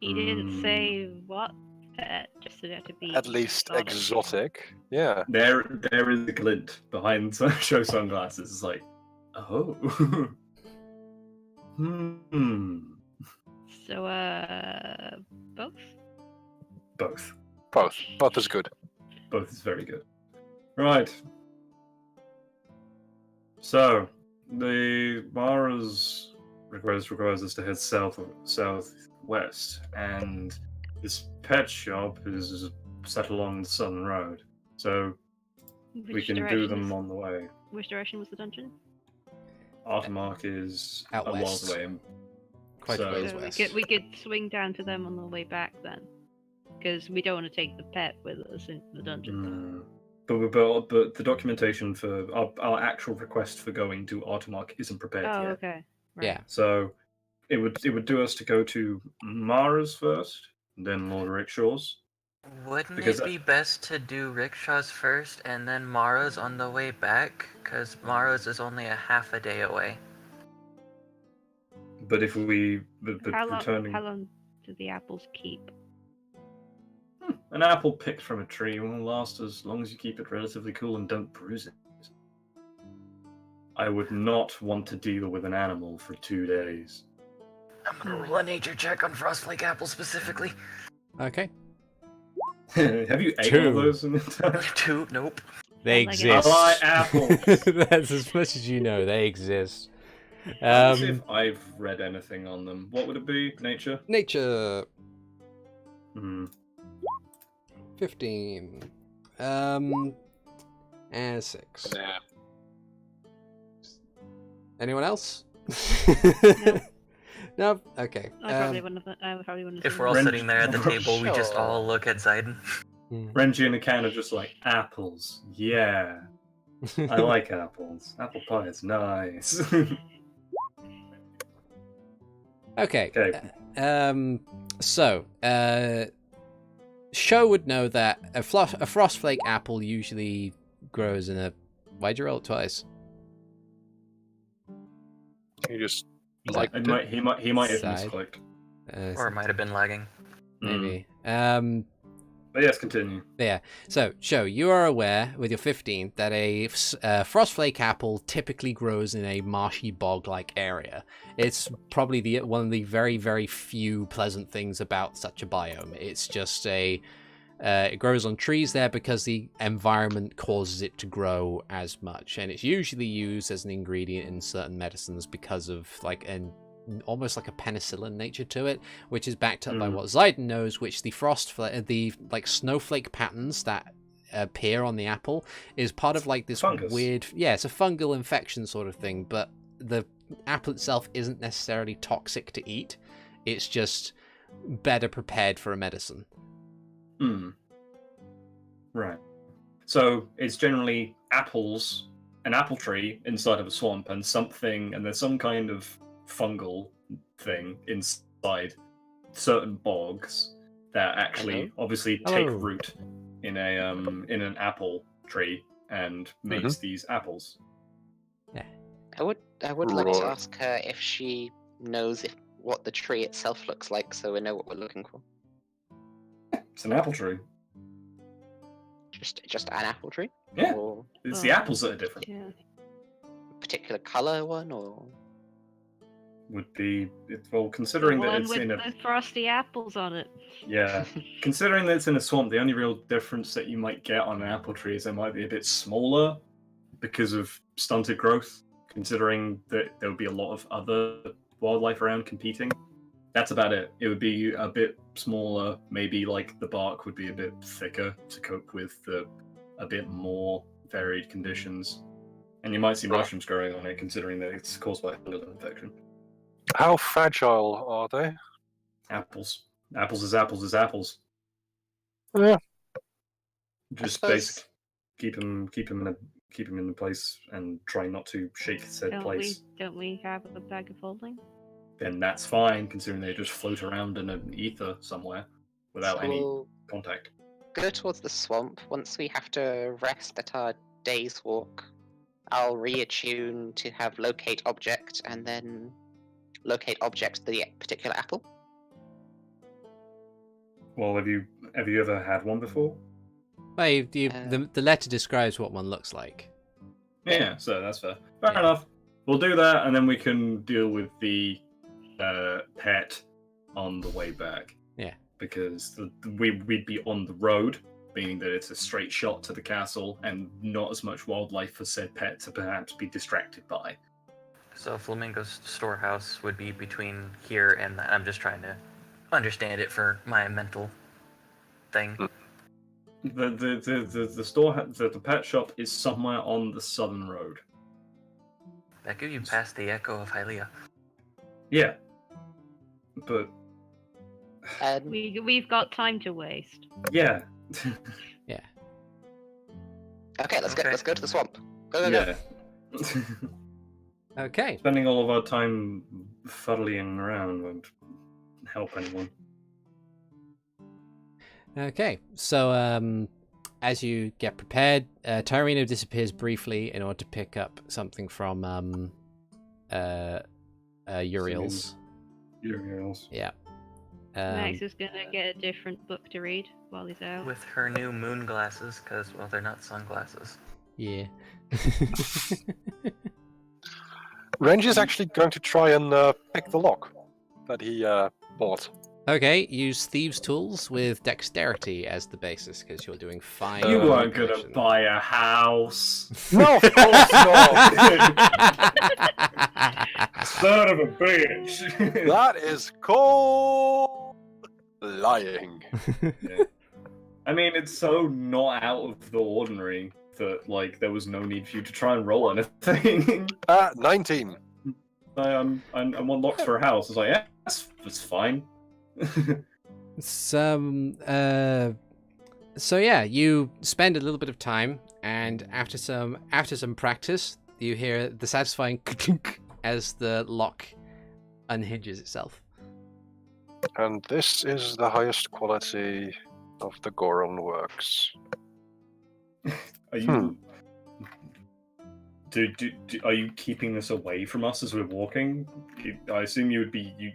He didn't say what pet, just so that to be At least exotic. Yeah. There is a glint behind Show sunglasses. It's like, oh. So, both? Both is good. Both is very good. Right. So, the Mara's requires us to head southwest, and this pet shop is set along the southern road. So, we can do them on the way. Which direction was the dungeon? Artemark is Out a west. long way. Quite So- a ways So west. we could swing down to them on the way back then. Because we don't want to take the pet with us into the dungeon. But the documentation for our actual request for going to Artemark isn't prepared Oh, yet. okay. Right. Yeah. So it would do us to go to Mara's first, then Lord Rickshaw's. Wouldn't Because it be best to do rickshaws first and then Mara's on the way back? Because Mara's is only a half a day away. But if we How returning long do the apples keep? an apple picked from a tree will last as long as you keep it relatively cool and don't bruise it. I would not want to deal with an animal for 2 days. I'm gonna roll a nature check on Frostflake Apple specifically. Okay. Have you ate 2. all those in the time? 2, nope. They Like exist. I like apples. That's as much as you know. They exist. Let's see if I've read anything on them. What would it be? Nature? Nature. 15. And 6. Yeah. Anyone else? No. No? Okay. I probably wouldn't have. If we're all Renji- sitting there at the table, we just Sure. all look at Ziden. Renji and Hikan are just like, apples. Yeah. I like apples. Apple pie is nice. Okay. Okay. Sho would know that a frostflake apple usually grows in a... Why'd you roll it twice? You just Like He might have Side. misclicked. Or it might have been lagging. Maybe. But yes, continue. Yeah. So, Sho, you are aware with your 15 that a frostflake apple typically grows in a marshy bog-like area. It's probably one of the very, very few pleasant things about such a biome. It's just it grows on trees there because the environment causes it to grow as much, and it's usually used as an ingredient in certain medicines because of almost like a penicillin nature to it, which is backed up by what Ziden knows, which the snowflake patterns that appear on the apple is part of like this Fungus. weird, it's a fungal infection sort of thing, but the apple itself isn't necessarily toxic to eat. It's just better prepared for a medicine. Right. So it's generally apples, an apple tree inside of a swamp, and there's some kind of fungal thing inside certain bogs that actually obviously take root in an apple tree and makes these apples. Yeah. I would like to ask her if she knows what the tree itself looks like, so we know what we're looking for. It's an apple tree. Just an apple tree? Yeah. Or It's the apples that are different. Yeah. particular color one, or? Would be considering The that one it's with in a the frosty apples on it. yeah. Considering that it's in a swamp, the only real difference that you might get on an apple tree is they might be a bit smaller because of stunted growth. Considering that there would be a lot of other wildlife around competing, that's about it. It would be a bit smaller. Maybe like the bark would be a bit thicker to cope with a bit more varied conditions, and you might see mushrooms growing on it, considering that it's caused by a fungal infection. How fragile are they? Apples is apples is apples. Yeah. Just suppose- basic. Keep them in the place and try not to shake said place. Don't we have a bag of holding? Then that's fine, considering they just float around in an ether somewhere without any So contact. go towards the swamp. Once we have to rest at our day's walk, I'll reattune to have locate object, and then locate object the particular apple. Well, have you ever had one before? Well, the letter describes what one looks like. Yeah, so that's fair. Fair Yeah. enough. We'll do that, and then we can deal with the pet on the way back. Yeah. Because we'd be on the road, meaning that it's a straight shot to the castle, and not as much wildlife for said pet to perhaps be distracted by. So Flamingo's storehouse would be between here and that. I'm just trying to understand it for my mental thing. The pet shop is somewhere on the southern road. That could be past the echo of Hylia. Yeah. But We've got time to waste. yeah. Yeah. Okay, let's Okay. go to the swamp. Go. Yeah. Okay. Spending all of our time fuddling around won't help anyone. Okay. So, as you get prepared, Tyrino disappears briefly in order to pick up something from Uriel's. Uriel's. Yeah. Max is gonna get a different book to read while he's out. With her new moon glasses, because, well, they're not sunglasses. Yeah. Renji is actually going to try and pick the lock that he bought. Okay, use thieves' tools with dexterity as the basis because you're doing 5. You on weren't gonna collection. buy a house. No, of course not. Son of a bitch. That is called lying. I mean, it's so not out of the ordinary that like there was no need for you to try and roll anything. 19. I'm on locks for a house. I was like, yeah, that's fine. So yeah, you spend a little bit of time, and after some practice, you hear the satisfying as the lock unhinges itself. And this is the highest quality of the Goron works. Are you? Are you keeping this away from us as we're walking? I assume you would be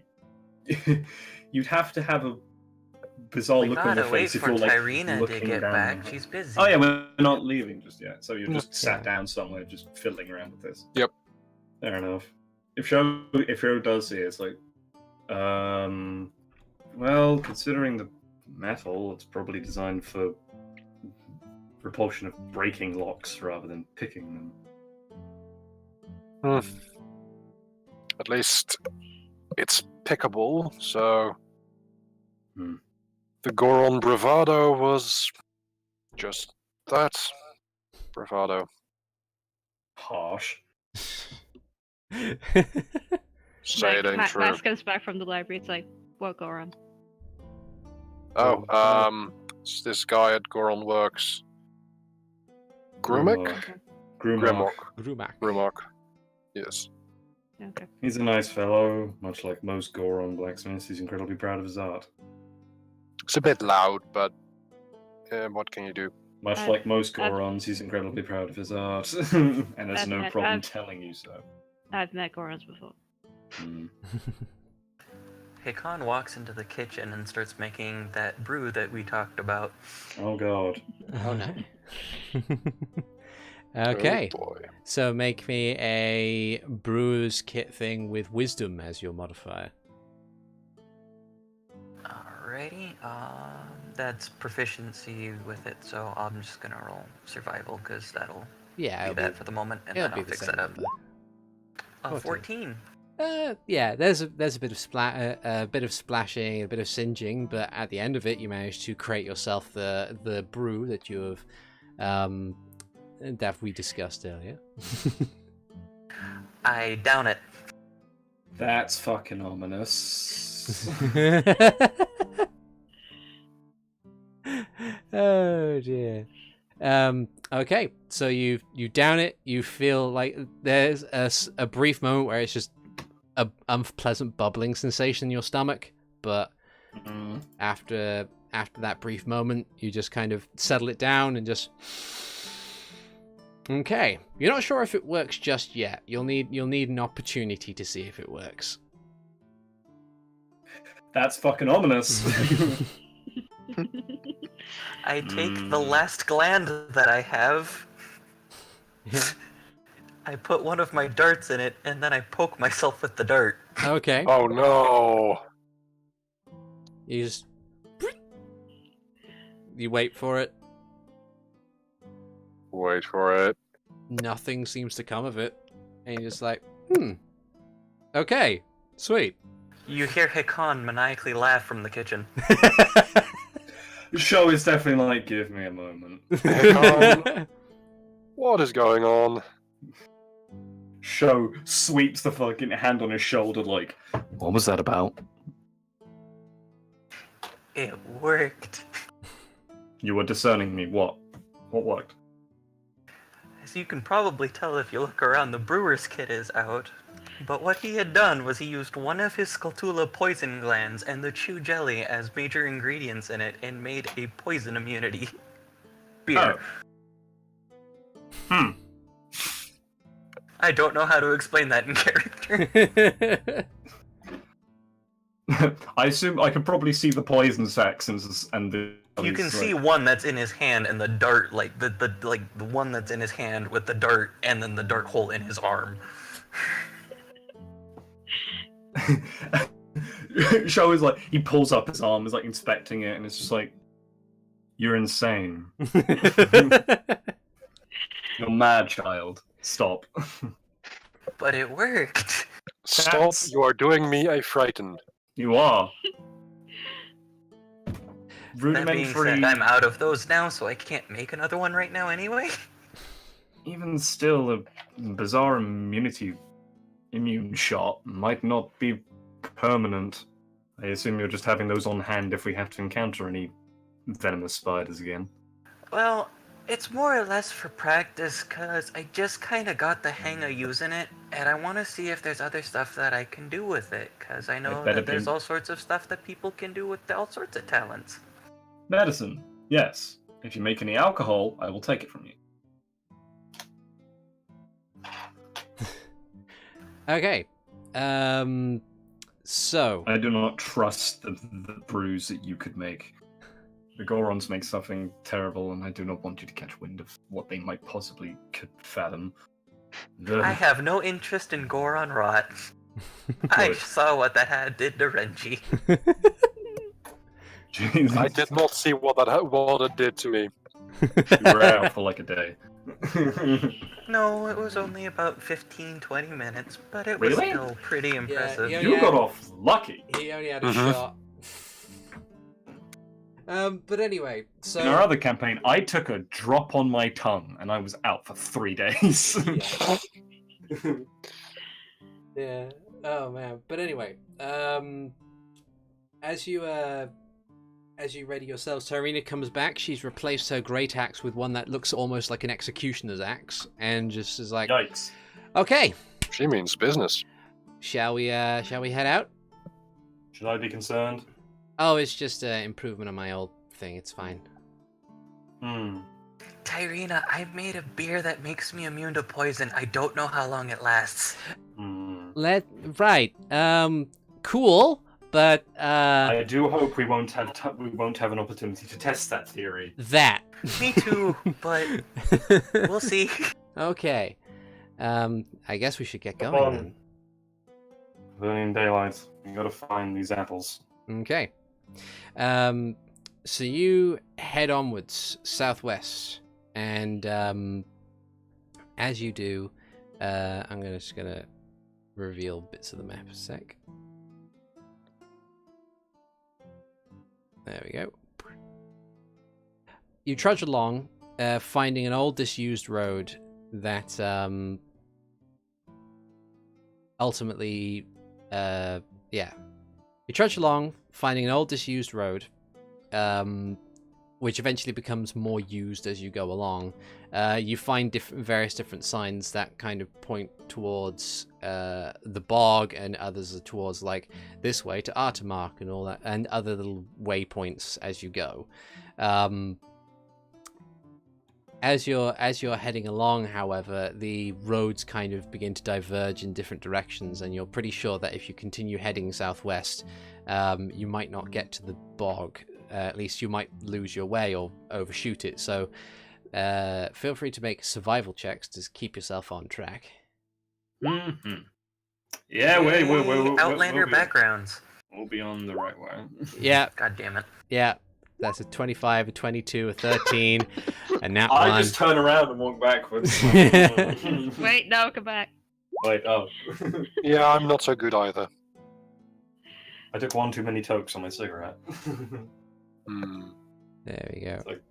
you'd have to have a bizarre We look on gotta your wait face if for you're like Tyrina to looking get down. back. She's busy. Oh yeah, we're not leaving just yet. So you're just Yeah. sat down somewhere, just fiddling around with this. Yep. Fair enough. If Sho does see it, it's like, well, considering the metal, it's probably designed for repulsion of breaking locks rather than picking them. At least it's pickable, so the Goron bravado was just that. Bravado. Harsh. Say it ain't true. Max comes back from the library. It's like, what, Goron? It's this guy at Goron Works. Grumick? Grumok. Grumak. Yes. Okay. He's a nice fellow, much like most Goron blacksmiths. He's incredibly proud of his art. It's a bit loud, but what can you do? Much like most Gorons, he's incredibly proud of his art, and has no problem telling you so. I've met Gorons before. Hikan walks into the kitchen and starts making that brew that we talked about. Oh god. Oh no. Okay, Oh boy. so make me a brewer's kit thing with wisdom as your modifier. Alrighty, that's proficiency with it, so I'm just gonna roll survival because that'll Yeah, be that for the moment, and it'll then be I'll the fix same that up. number. 14. Yeah, there's a bit of a bit of splashing, a bit of singeing, but at the end of it, you manage to create yourself the brew that you have that we discussed earlier. I down it. That's fucking ominous. Oh dear. Okay, so you down it. You feel like there's a brief moment where it's just a unpleasant bubbling sensation in your stomach, but after that brief moment, you just kind of settle it down and just. Okay, you're not sure if it works just yet. You'll need an opportunity to see if it works. That's fucking ominous. I take the last gland that I have. I put one of my darts in it, and then I poke myself with the dart. Okay. Oh no! You just wait for it. Wait for it. Nothing seems to come of it, and you're just like, okay, sweet. You hear Hikan maniacally laugh from the kitchen. Sho is definitely like, give me a moment. What is going on? Sho sweeps the fucking hand on his shoulder like, what was that about? It worked. You were discerning me. What? What worked? As you can probably tell if you look around, the brewer's kit is out. But what he had done was he used one of his Skulltula poison glands and the chew jelly as major ingredients in it and made a poison immunity beer. Oh. I don't know how to explain that in character. I assume I could probably see the poison sacs and the. You can see one that's in his hand and the dart, like the one that's in his hand with the dart and then the dart hole in his arm. Sho is like, he pulls up his arm, is like inspecting it, and it's just like, you're insane. You're mad, child. Stop. But it worked. Stop! You are doing me a frightened. You are. That being Rudimentary. said, I'm out of those now, so I can't make another one right now anyway. Even still, a bizarre immune shot might not be permanent. I assume you're just having those on hand if we have to encounter any venomous spiders again. Well, it's more or less for practice, cause I just kinda got the hang of using it, and I wanna see if there's other stuff that I can do with it, cause I know that there's all sorts of stuff that people can do with all sorts of talents. Medicine, yes. If you make any alcohol, I will take it from you. Okay. So I do not trust the brews that you could make. The Gorons make something terrible, and I do not want you to catch wind of what they might possibly could fathom. I have no interest in Goron rot. I Good. saw what that did to Renji. Jesus. I did not see what it did to me. You were out for like a day. No, it was only about 15-20 minutes, but it was Really? still pretty impressive. yeah. You got off lucky. He only had a Mhm. shot. But anyway, so In our other campaign, I took a drop on my tongue, and I was out for 3 days. yeah. Oh man. But anyway, as you ready yourselves, Tyrina comes back. She's replaced her great axe with one that looks almost like an executioner's axe, and just is like, Yikes. "Okay, She means business. shall we head out?" Should I be concerned? Oh, it's just an improvement on my old thing. It's fine. Tyrina, I made a beer that makes me immune to poison. I don't know how long it lasts. Right. Cool. But I do hope we won't have an opportunity to test that theory. that. Me too, but we'll see. Okay. I guess we should get Come going on. then. Burning daylight. We gotta find these apples. Okay. So you head onwards southwest, and as you do, I'm just gonna reveal bits of the map a sec. There we go. You trudge along, finding an old disused road that ultimately, you trudge along, finding an old disused road, which eventually becomes more used as you go along. You find various different signs that kind of point towards the bog, and others are towards like this way to Artemark and all that, and other little waypoints as you go. As you're heading along, however, the roads kind of begin to diverge in different directions, and you're pretty sure that if you continue heading southwest, you might not get to the bog. At least you might lose your way or overshoot it. So feel free to make survival checks to keep yourself on track. Mm-hmm. Yeah, we'll Outlander be, backgrounds. We'll be on the right way. Yeah, God damn it. yeah. That's a 25, a 22, a 13, and that I one. just turn around and walk backwards. Wait, no, come back. Wait, oh. Yeah, I'm not so good either. I took one too many tokes on my cigarette. There we go. Like-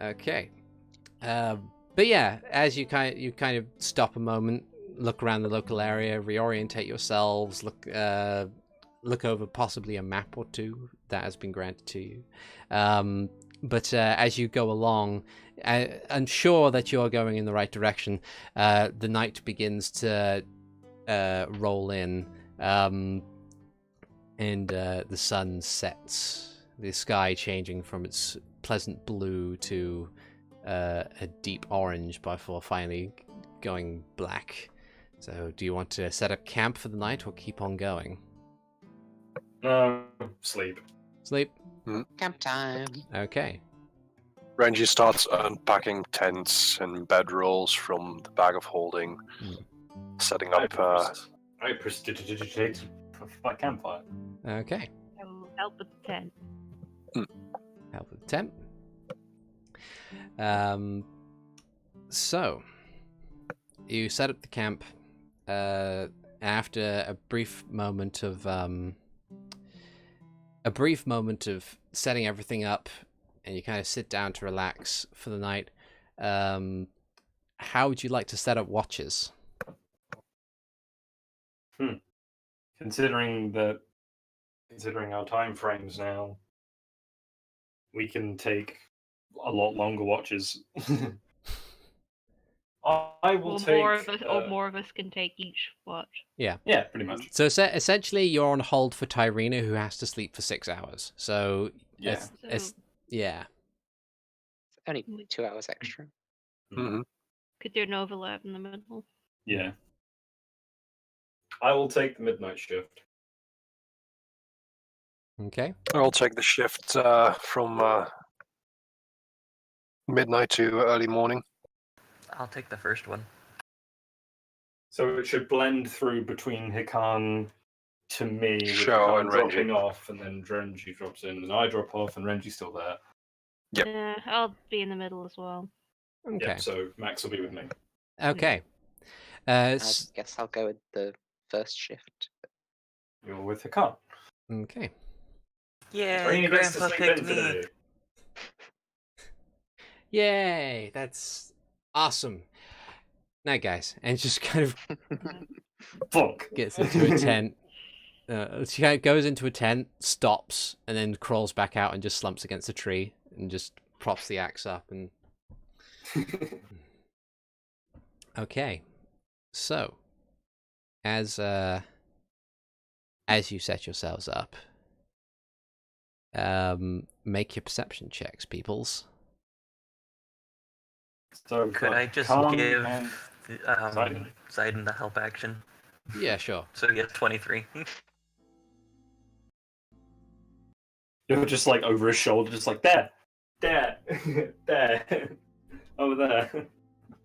Okay. But yeah, as you kind of stop a moment, look around the local area, reorientate yourselves, look over possibly a map or two that has been granted to you. But as you go along, I'm sure that you're going in the right direction. The night begins to roll in, and the sun sets, the sky changing from its pleasant blue to a deep orange before finally going black. So do you want to set up camp for the night or keep on going? No, sleep. Sleep? Camp time. Okay. Renji starts unpacking tents and bedrolls from the bag of holding, setting up. I prestidigitate my campfire. Okay. I will help with the tent. Help with the tent. So you set up the camp after a brief moment of setting everything up, and you kind of sit down to relax for the night. How would you like to set up watches? Considering our time frames now, we can take a lot longer watches. I will take. More of us can take each watch. Yeah. Yeah, pretty much. So essentially, you're on hold for Tyrina, who has to sleep for 6 hours. So Yeah. yeah. Only 2 hours extra. Mhm. Could do an overlap in the middle. Yeah. I will take the midnight shift. Okay. I'll take the shift from midnight to early morning. I'll take the first one. So it should blend through between Hikan to me, with Sho Hikan and dropping Renji. off, and then Renji drops in, and I drop off, and Renji's still there. Yep. Yeah, I'll be in the middle as well. Okay. Yeah, so Max will be with me. Okay. I guess I'll go with the first shift. You're with Hikan. Okay. Yay, Rainy gets to Grandpa sleep picked in me. today. Yay! That's awesome. Now, guys, and just kind of Funk. gets into a tent. She kind of goes into a tent, stops, and then crawls back out and just slumps against a tree and just props the axe up. And okay, so as you set yourselves up, make your perception checks, peoples. So Could I just Hikan give and Ziden. Ziden. the help action? Yeah, sure. So he gets 23. You're just like over his shoulder, just like there, there, over there.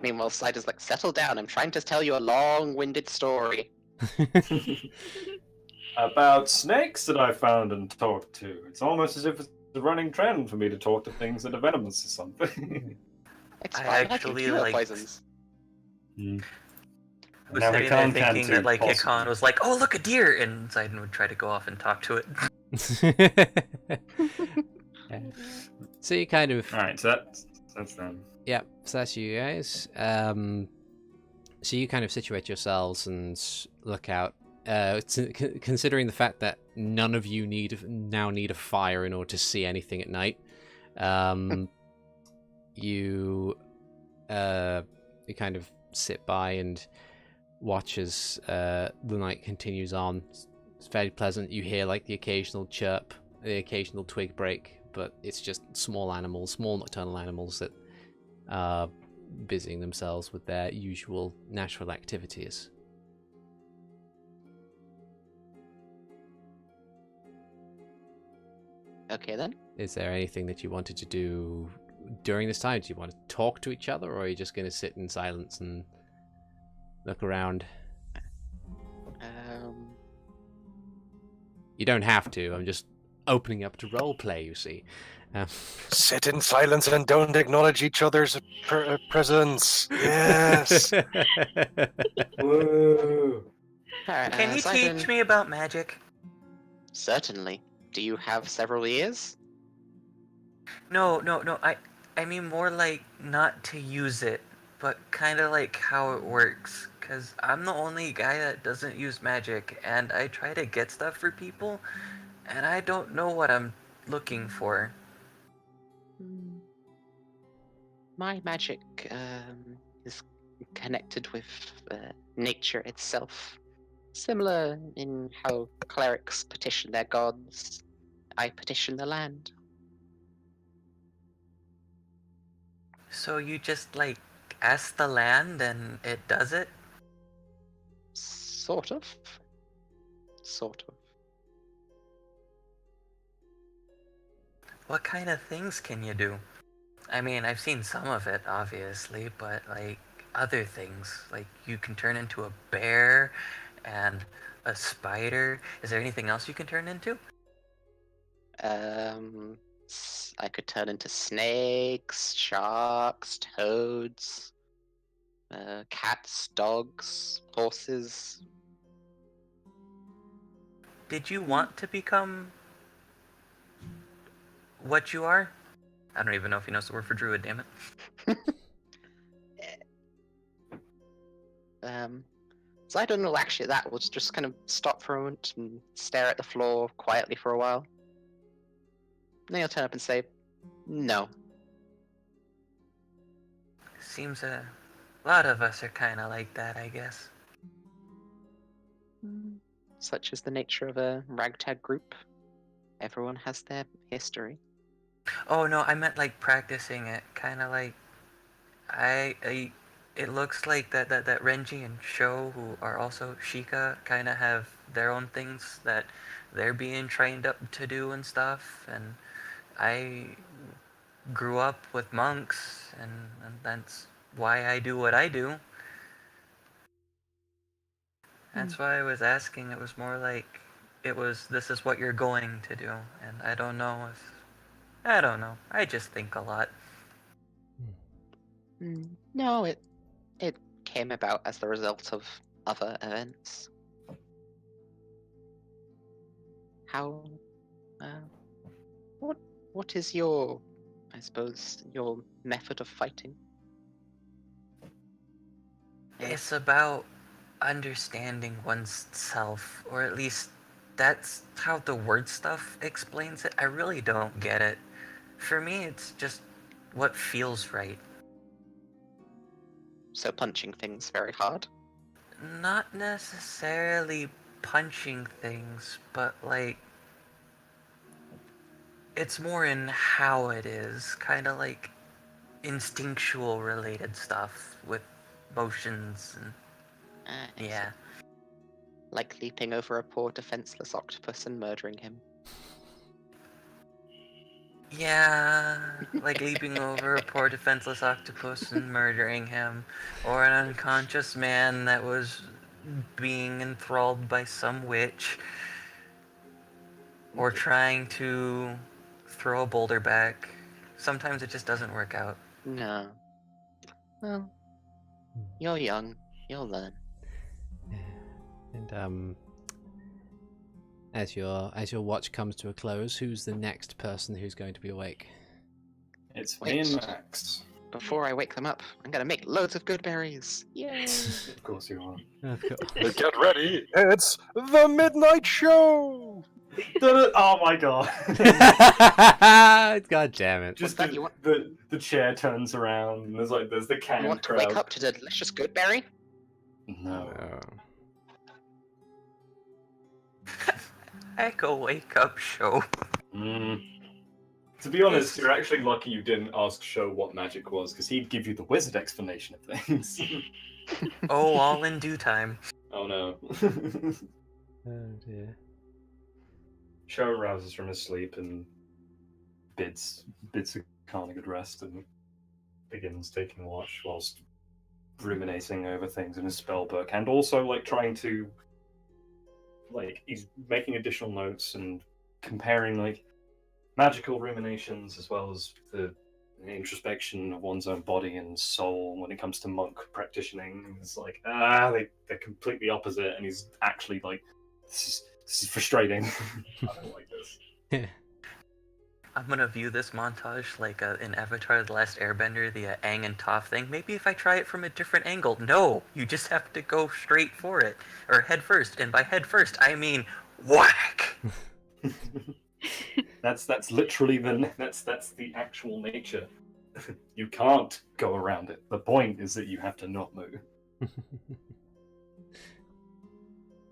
Meanwhile, Sider's like, settle down, I'm trying to tell you a long-winded story. About snakes that I found and talked to. It's almost as if it's a running trend for me to talk to things that are venomous or something. It's I fine, I can actually, cure like, poisons. I was Now sitting Hikan there can thinking too, that like possibly. Hikan was like, "Oh, look, a deer," and Ziden would try to go off and talk to it. So you kind of Alright, so that's them. yeah, so that's you guys. So you kind of situate yourselves and look out. Considering the fact that none of you now need a fire in order to see anything at night, you kind of sit by and watch as the night continues on. It's very pleasant. You hear like the occasional chirp, the occasional twig break, but it's just small animals, small nocturnal animals that are busying themselves with their usual natural activities. Okay then. Is there anything that you wanted to do during this time? Do you want to talk to each other, or are you just going to sit in silence and look around? You don't have to. I'm just opening up to roleplay, you see. Sit in silence and don't acknowledge each other's presence. Yes. Whoa. Alright, Can you Ziden, teach me about magic? certainly. Do you have several ears? No. I mean more like not to use it, but kind of like how it works. Cause I'm the only guy that doesn't use magic, and I try to get stuff for people, and I don't know what I'm looking for. My magic is connected with nature itself. Similar in how clerics petition their gods, I petition the land. So you just like ask the land and it does it? Sort of. Sort of. What kind of things can you do? I mean, I've seen some of it, obviously, but like other things, like you can turn into a bear and a spider. Is there anything else you can turn into? I could turn into snakes, sharks, toads, cats, dogs, horses. Did you want to become what you are? I don't even know if he knows the word for druid, damn it. So I don't know actually that. We'll just kind of stop for a moment and stare at the floor quietly for a while. Then he'll turn up and say, no. Seems a lot of us are kind of like that, I guess. Such is the nature of a ragtag group. Everyone has their history. Oh no, I meant like practicing it, kind of like I it looks like that Renji and Sho, who are also Sheikah, kind of have their own things that they're being trained up to do and stuff. And I grew up with monks, and that's why I do what I do. That's why I was asking. It was more like this is what you're going to do, and I don't know. I just think a lot. No, it came about as the result of other events. How? What is your, I suppose, your method of fighting? It's about understanding oneself, or at least that's how the word stuff explains it. I really don't get it. For me, it's just what feels right. So punching things very hard? Not necessarily punching things, but like it's more in how it is, kind of like instinctual related stuff with motions and yeah. Like leaping over a poor defenseless octopus and murdering him. Yeah, like leaping over a poor defenseless octopus and murdering him, or an unconscious man that was being enthralled by some witch, or trying to throw a boulder back. Sometimes it just doesn't work out. No. Well, you're young. You'll learn. And as your watch comes to a close, who's the next person who's going to be awake? It's Wait. me and Max. Before I wake them up, I'm gonna make loads of good berries. Yay! Of course you are. Of course. Get ready, it's the Midnight Show! Oh my god. God damn it. Just that you want? the chair turns around and there's the You canned want to crowd. wake up to the delicious good berry? No. Echo wake up show. To be honest, you're actually lucky you didn't ask Sho what magic was, because he'd give you the wizard explanation of things. Oh, all in due time. Oh no. Oh dear. Sho rouses from his sleep and bids Hikan a good rest and begins taking watch whilst ruminating over things in his spell book, and also trying to he's making additional notes and comparing magical ruminations as well as the introspection of one's own body and soul when it comes to monk practicing. It's they're completely opposite, and he's actually this is frustrating. I don't like this. I'm gonna view this montage like in Avatar: The Last Airbender, the Aang and Toph thing. Maybe if I try it from a different angle. No, you just have to go straight for it, or head first. And by head first, I mean whack. That's literally that's the actual nature. You can't go around it. The point is that you have to not move.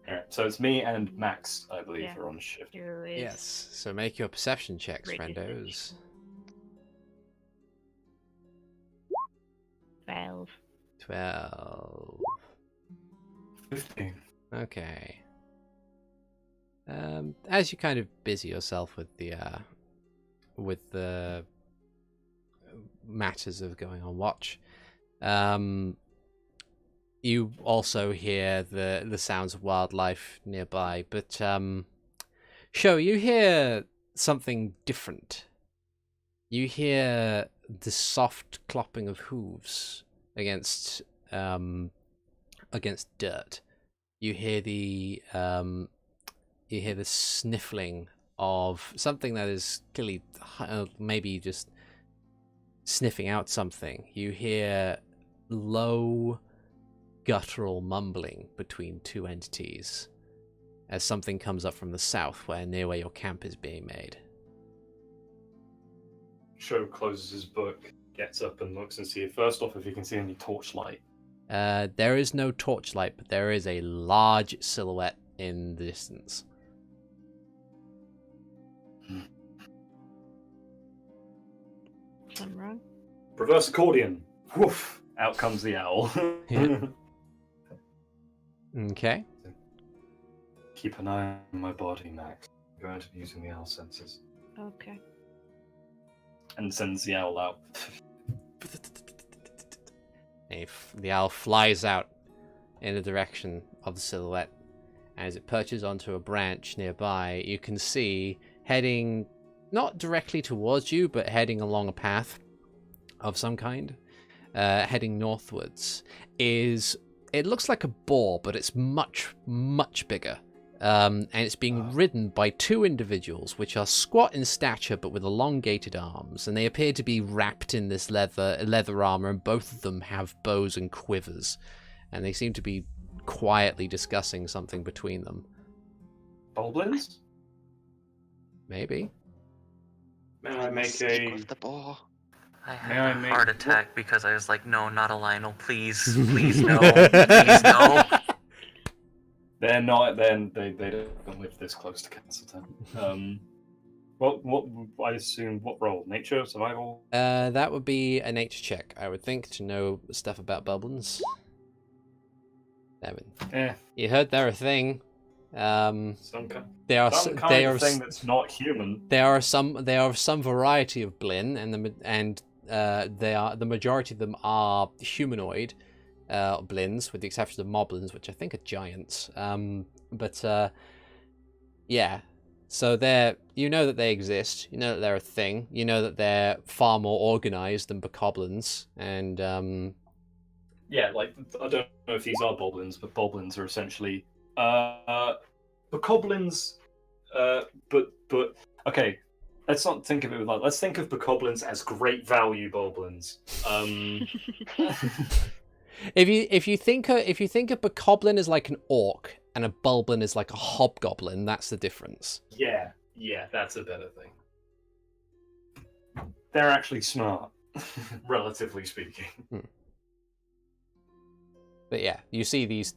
Alright, so it's me and Max, I believe, Yeah. are on shift. Druid. Yes, so make your perception checks, Great friendos. 12. 12. 15. Okay. As you kind of busy yourself with the matters of going on watch, you also hear the sounds of wildlife nearby, but Sho, you hear something different. You hear the soft clopping of hooves against dirt. You hear the sniffling of something that is clearly maybe just sniffing out something. You hear low guttural mumbling between two entities as something comes up from the south, near where your camp is being made. Sho closes his book, gets up and looks and sees first off if he can see any torchlight. There is no torchlight, but there is a large silhouette in the distance. Something wrong? Reverse accordion. Woof. Out comes the owl. Yeah. Okay. Keep an eye on my body, Max. I'm going to be using the owl senses. Okay. And sends the owl out. The owl flies out in the direction of the silhouette. As it perches onto a branch nearby, you can see heading not directly towards you, but heading along a path of some kind, heading northwards, it looks like a boar, but it's much, much bigger. And it's being ridden by two individuals, which are squat in stature but with elongated arms, and they appear to be wrapped in this leather armor, and both of them have bows and quivers, and they seem to be quietly discussing something between them. Boblins? Maybe. May I make Speak a... with the boar. I May had I a make- heart attack because I was like, no, not a Lionel, please, please no, please no. They're not. Then they don't live this close to Castleton. What? I assume what role? Nature, survival. That would be a nature check, I would think, to know stuff about Boblins. I mean, you heard they're a thing. Some kind. They are Some kind of thing that's not human. They are some variety of Blinn, and they are, the majority of them are humanoid Blinns, with the exception of Moblins, which I think are giants. Yeah. So you know that they exist. You know that they're a thing. You know that they're far more organized than Bokoblins, and Yeah, like I don't know if these are Boblins, but Boblins are essentially Bokoblins. But okay. Let's not think of it like. Let's think of Bokoblins as great value Boblins. if you think of Bokoblin as like an orc and a Bulblin is like a hobgoblin, that's the difference. Yeah, that's a better thing. They're actually smart, relatively speaking. But yeah, you see these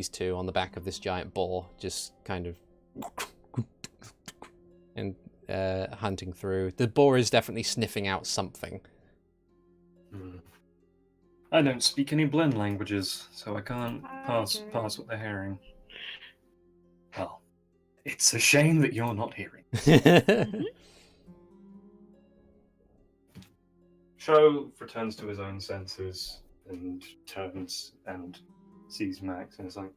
two on the back of this giant boar, just kind of and hunting through. The boar is definitely sniffing out something. I don't speak any Blend languages, so I can't pass what they're hearing. Well, it's a shame that you're not hearing. Sho returns to his own senses and turns and sees Max, and is like,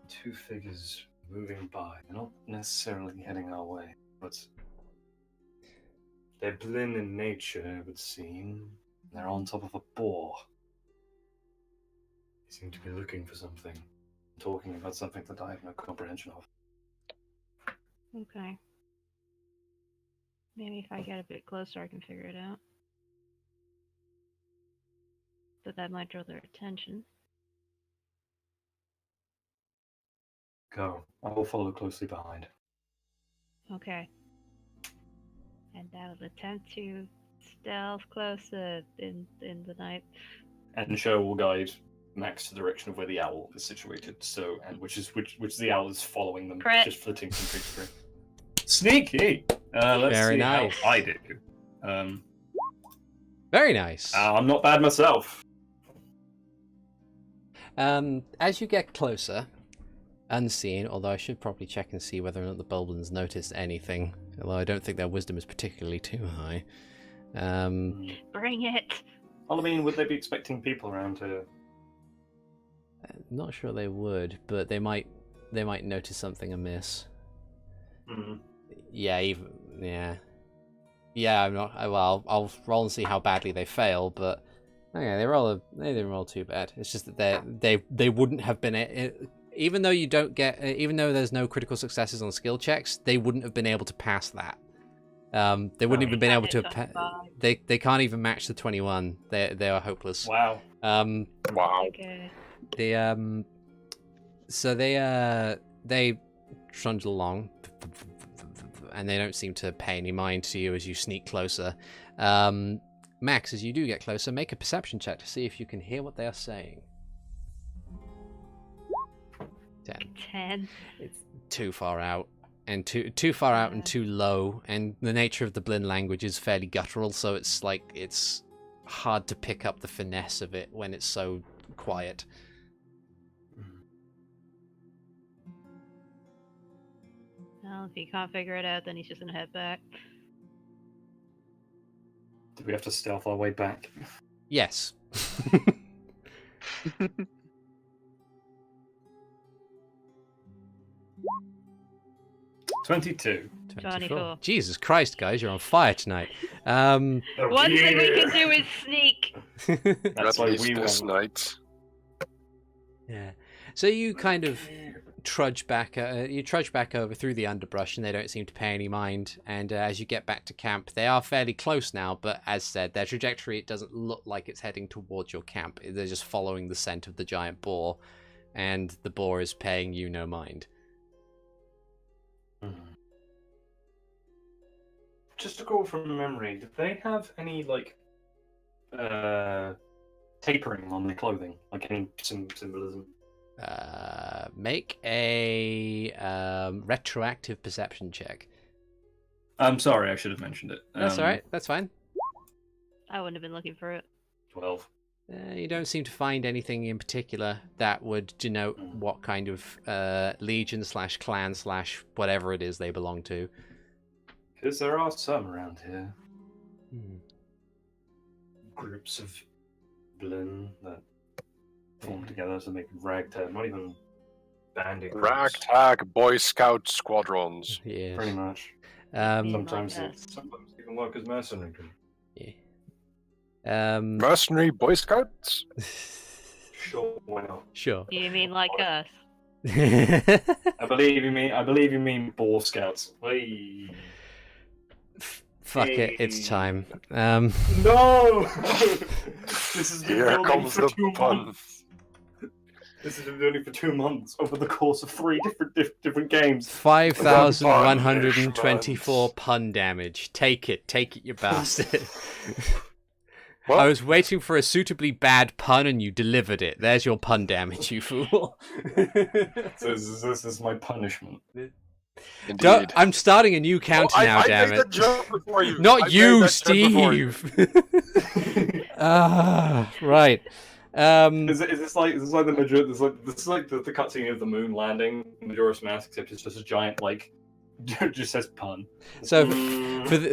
two figures moving by. They're not necessarily heading our way, but they're Blinn in nature, it would seem. They're on top of a boar. They seem to be looking for something, talking about something that I have no comprehension of. Okay. Maybe if I get a bit closer, I can figure it out. But that might draw their attention. Go. I will follow closely behind. Okay. And I will attempt to stealth closer in the night. And Sho will guide Max to the direction of where the owl is situated. So, and which the owl is following them, Crit. just flitting from tree to tree. Sneaky. Let's Very see nice. how I do. Very nice. I'm not bad myself. As you get closer, unseen, although I should probably check and see whether or not the Bulblins noticed anything, although I don't think their wisdom is particularly too high. Bring it! Well, I mean, would they be expecting people around here? Not sure they would, but they might notice something amiss. Yeah, I'm not. Well, I'll roll and see how badly they fail, but okay, they didn't roll too bad. It's just that they wouldn't have been, even though you don't get, even though there's no critical successes on skill checks, they wouldn't have been able to pass that. They wouldn't even been able to. They can't even match the 21. They are hopeless. Wow. Wow. Okay. So they trundle along, and they don't seem to pay any mind to you as you sneak closer. Max, as you do get closer, make a perception check to see if you can hear what they are saying. 10. It's too far out, and too far out and too low, and the nature of the Blinn language is fairly guttural, so it's like it's hard to pick up the finesse of it when it's so quiet. Well, if he can't figure it out, then he's just gonna head back. Do we have to stealth our way back? Yes. 22. 24. Jesus Christ, guys, you're on fire tonight. Oh, One thing we can do is sneak. That's At why least we this went. night. Yeah. So you kind of trudge back. You trudge back over through the underbrush, and they don't seem to pay any mind. And as you get back to camp, they are fairly close now. But as said, their trajectory, it doesn't look like it's heading towards your camp. They're just following the scent of the giant boar, and the boar is paying you no mind. Just to go from memory, did they have any tapering on their clothing, like any symbolism? Make a retroactive perception check. I'm sorry, I should have mentioned it. That's all right. That's fine. I wouldn't have been looking for it. 12. You don't seem to find anything in particular that would denote what kind of legion / clan / whatever it is they belong to. Because there are some around here. Hmm. Groups of Blin that form together to make ragtag, not even bandit groups. Ragtag Boy Scout squadrons. Yeah. Pretty much. Yeah. Sometimes like they even work as mercenary. Yeah. Mercenary Boy Scouts? Sure, why not? Sure. You mean like us? I believe you mean Boar Scouts. Hey. Fuck it, it's time. No! This has been Here building comes for the 2 pun. months. This has been building for 2 months over the course of 3 different games. 5,124 pun damage. Take it, you bastard. What? I was waiting for a suitably bad pun and you delivered it. There's your pun damage, you fool. So this is my punishment. Indeed. I'm starting a new counter now, damn I it. made that joke before you. Not I you, made that joke before you. Steve. Right. Is this like the Major? This is like the cutscene of the moon landing Majora's Mask, except it's just a giant just says pun. So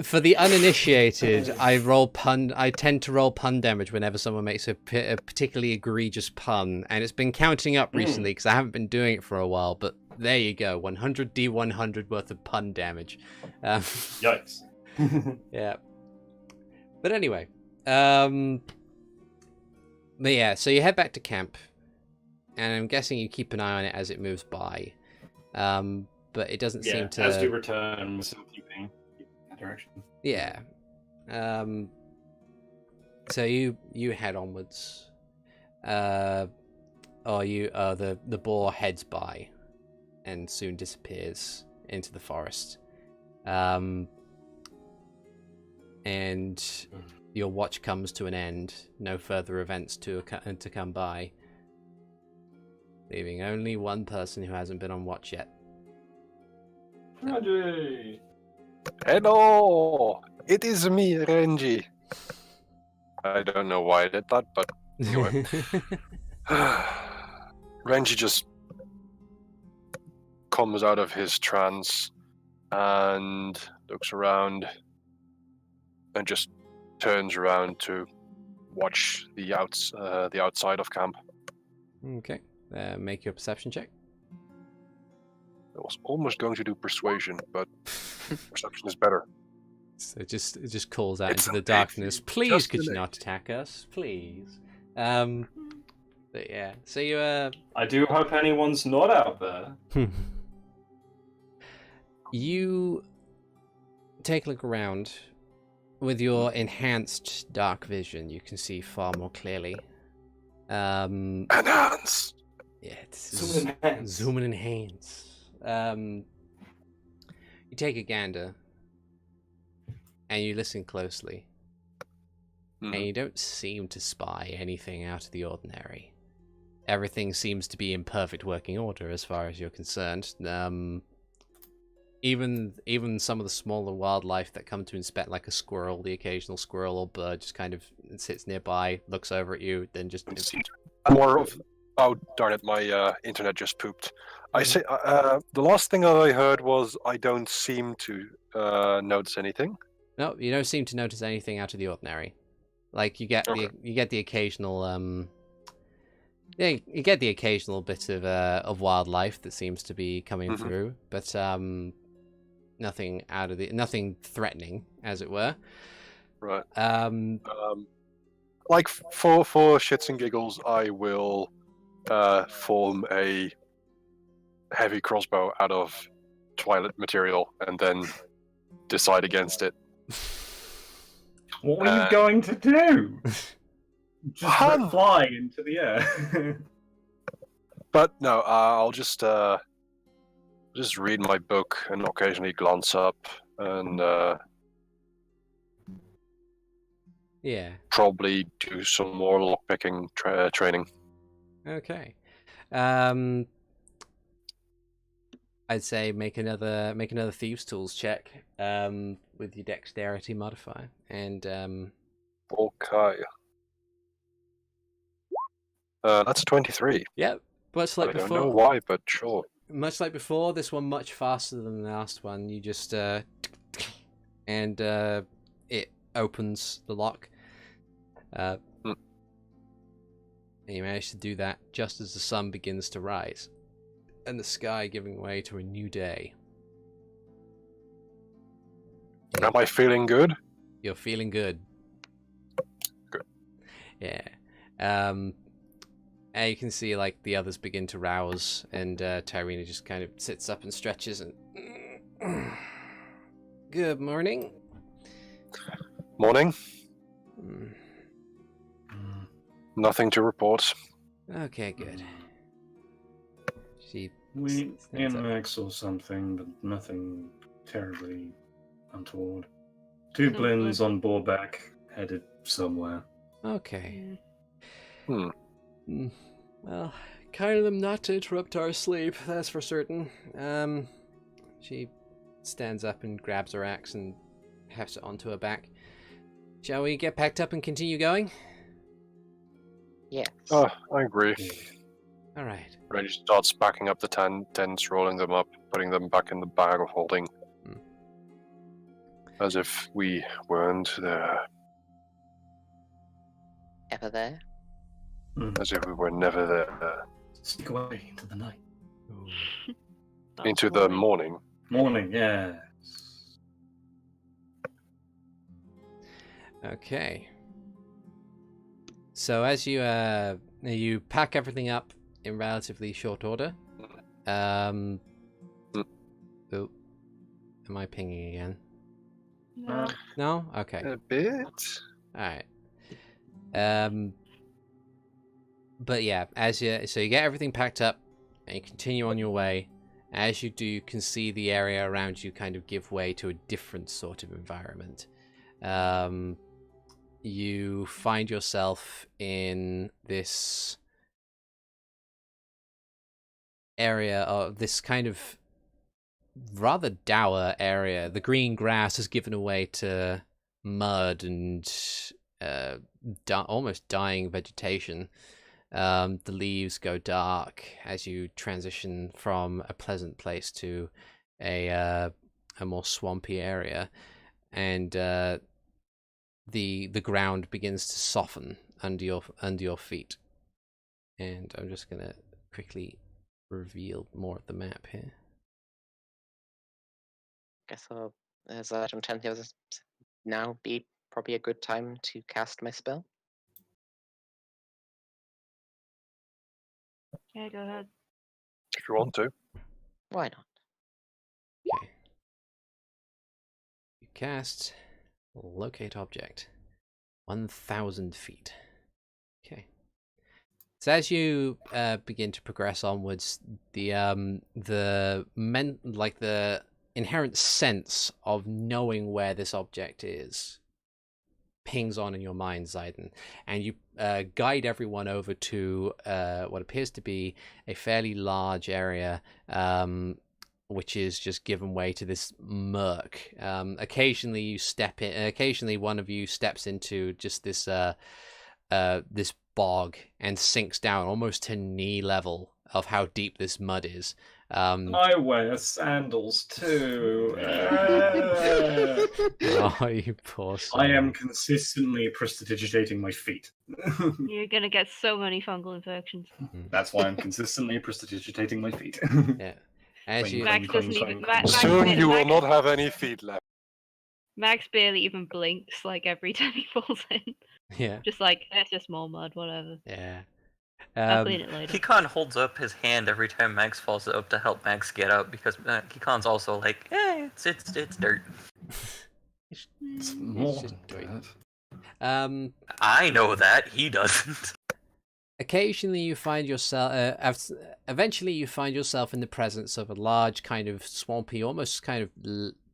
for the uninitiated, I tend to roll pun damage whenever someone makes a particularly egregious pun, and it's been counting up recently because I haven't been doing it for a while. But there you go, 100 D100 worth of pun damage. Yikes. Yeah. But anyway, but yeah, so you head back to camp, and I'm guessing you keep an eye on it as it moves by. But it doesn't seem to. As we return, we're still keeping that direction. Yeah. So you head onwards. The boar heads by, and soon disappears into the forest. And your watch comes to an end. No further events to come by, leaving only one person who hasn't been on watch yet. Renji! Hello! It is me, Renji. I don't know why I did that, but anyway. Renji just comes out of his trance and looks around and just turns around to watch the outside of camp. Okay. Make your perception check. I was almost going to do persuasion, but perception is better. So it just calls out It's into the okay, darkness. Please, just could you an not attack us? Please. But yeah. So you I do hope anyone's not out there. you take a look around. With your enhanced dark vision, you can see far more clearly. Enhance! Yeah, it's Zoom and enhance. Zoom and enhance. You take a gander, and you listen closely, and you don't seem to spy anything out of the ordinary. Everything seems to be in perfect working order as far as you're concerned. even some of the smaller wildlife that come to inspect, like a squirrel, the occasional squirrel or bird, just kind of sits nearby, looks over at you, then just. More of. Oh darn it! My internet just pooped. I say the last thing I heard was I don't seem to notice anything. No, you don't seem to notice anything out of the ordinary. Like you get the occasional yeah, you get the occasional bit of wildlife that seems to be coming through, but nothing threatening, as it were. Right. Like for shits and giggles, I will form a heavy crossbow out of twilight material and then decide against it. What were you going to do? Just fly into the air. But no, I'll just read my book and occasionally glance up and yeah, probably do some more lockpicking training. Okay. I'd say make another thieves tools check with your dexterity modifier and Okay. That's 23. Yep. Much like I before. don't know why, but sure. Much like before, this one much faster than the last one. You just and it opens the lock. And you manage to do that just as the sun begins to rise, and the sky giving way to a new day. Am I feeling good? You're feeling good. Good. Yeah. And you can see like the others begin to rouse, and Tyrina just kind of sits up and stretches and. Good morning. Morning. Nothing to report. Okay, good. We Max or something, but nothing terribly untoward. Two blins on board back, headed somewhere. Okay. Hmm. Well, kind of them not to interrupt our sleep, that's for certain. She stands up and grabs her axe and hefts it onto her back. Shall we get packed up and continue going? Yes. Oh, I agree. All right. Renji starts packing up the tents, rolling them up, putting them back in the bag of holding. As if we weren't there. Ever there? As if we were never there. Sneak away into the night. Into the morning. Morning, yeah. Okay. So as you pack everything up in relatively short order. Oh, am I pinging again? No. No? Okay. A bit. Alright. But yeah, so you get everything packed up and you continue on your way. As you do, you can see the area around you kind of give way to a different sort of environment. You find yourself in this area of this kind of rather dour area. The green grass has given way to mud and almost dying vegetation. The leaves go dark as you transition from a pleasant place to a more swampy area, and the ground begins to soften under your feet. And I'm just gonna quickly reveal more of the map here. Guess as I'm telling you, now be probably a good time to cast my spell. Yeah, go ahead. If you want to. Why not? Okay. You cast locate object. 1,000 feet. Okay. So as you begin to progress onwards, the inherent sense of knowing where this object is pings on in your mind, Ziden, and you guide everyone over to what appears to be a fairly large area which is just given way to this murk. Occasionally you step in. Occasionally one of you steps into just this this bog and sinks down almost to knee level of how deep this mud is. I wear sandals too. Oh, you poor soul. I am consistently prestidigitating my feet. You're gonna get so many fungal infections. That's why I'm consistently prestidigitating my feet. Yeah. As Cling, you, Max cling, doesn't cling, even. cling, Max, cling. Soon you will not have any feet left. Max barely even blinks like every time he falls in. yeah, Just like it's just more mud, whatever. yeah. I'll clean it later. Hikan holds up his hand every time Max falls up to help Max get up because Hikan's also like, it's dirt. It's more just dirt. I know that, he doesn't. Occasionally you find yourself, eventually you find yourself in the presence of a large kind of swampy, almost kind of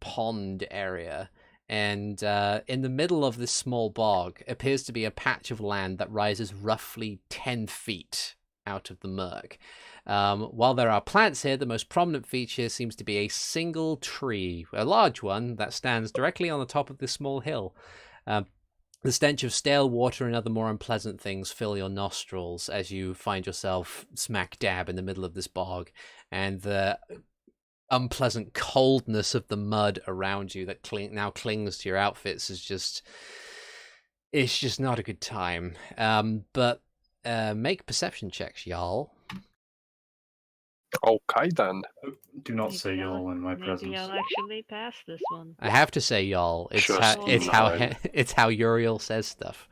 pond area. And in the middle of this small bog appears to be a patch of land that rises roughly 10 feet out of the murk. While there are plants here, the most prominent feature seems to be a single tree, a large one that stands directly on the top of this small hill. The stench of stale water and other more unpleasant things fill your nostrils as you find yourself smack dab in the middle of this bog, and the unpleasant coldness of the mud around you that now clings to your outfits is it's just not a good time. But make perception checks, y'all. Okay then. Do not say y'all in my Maybe presence. I'll actually pass this one. I have to say, y'all. It's Just it's how Uriel says stuff.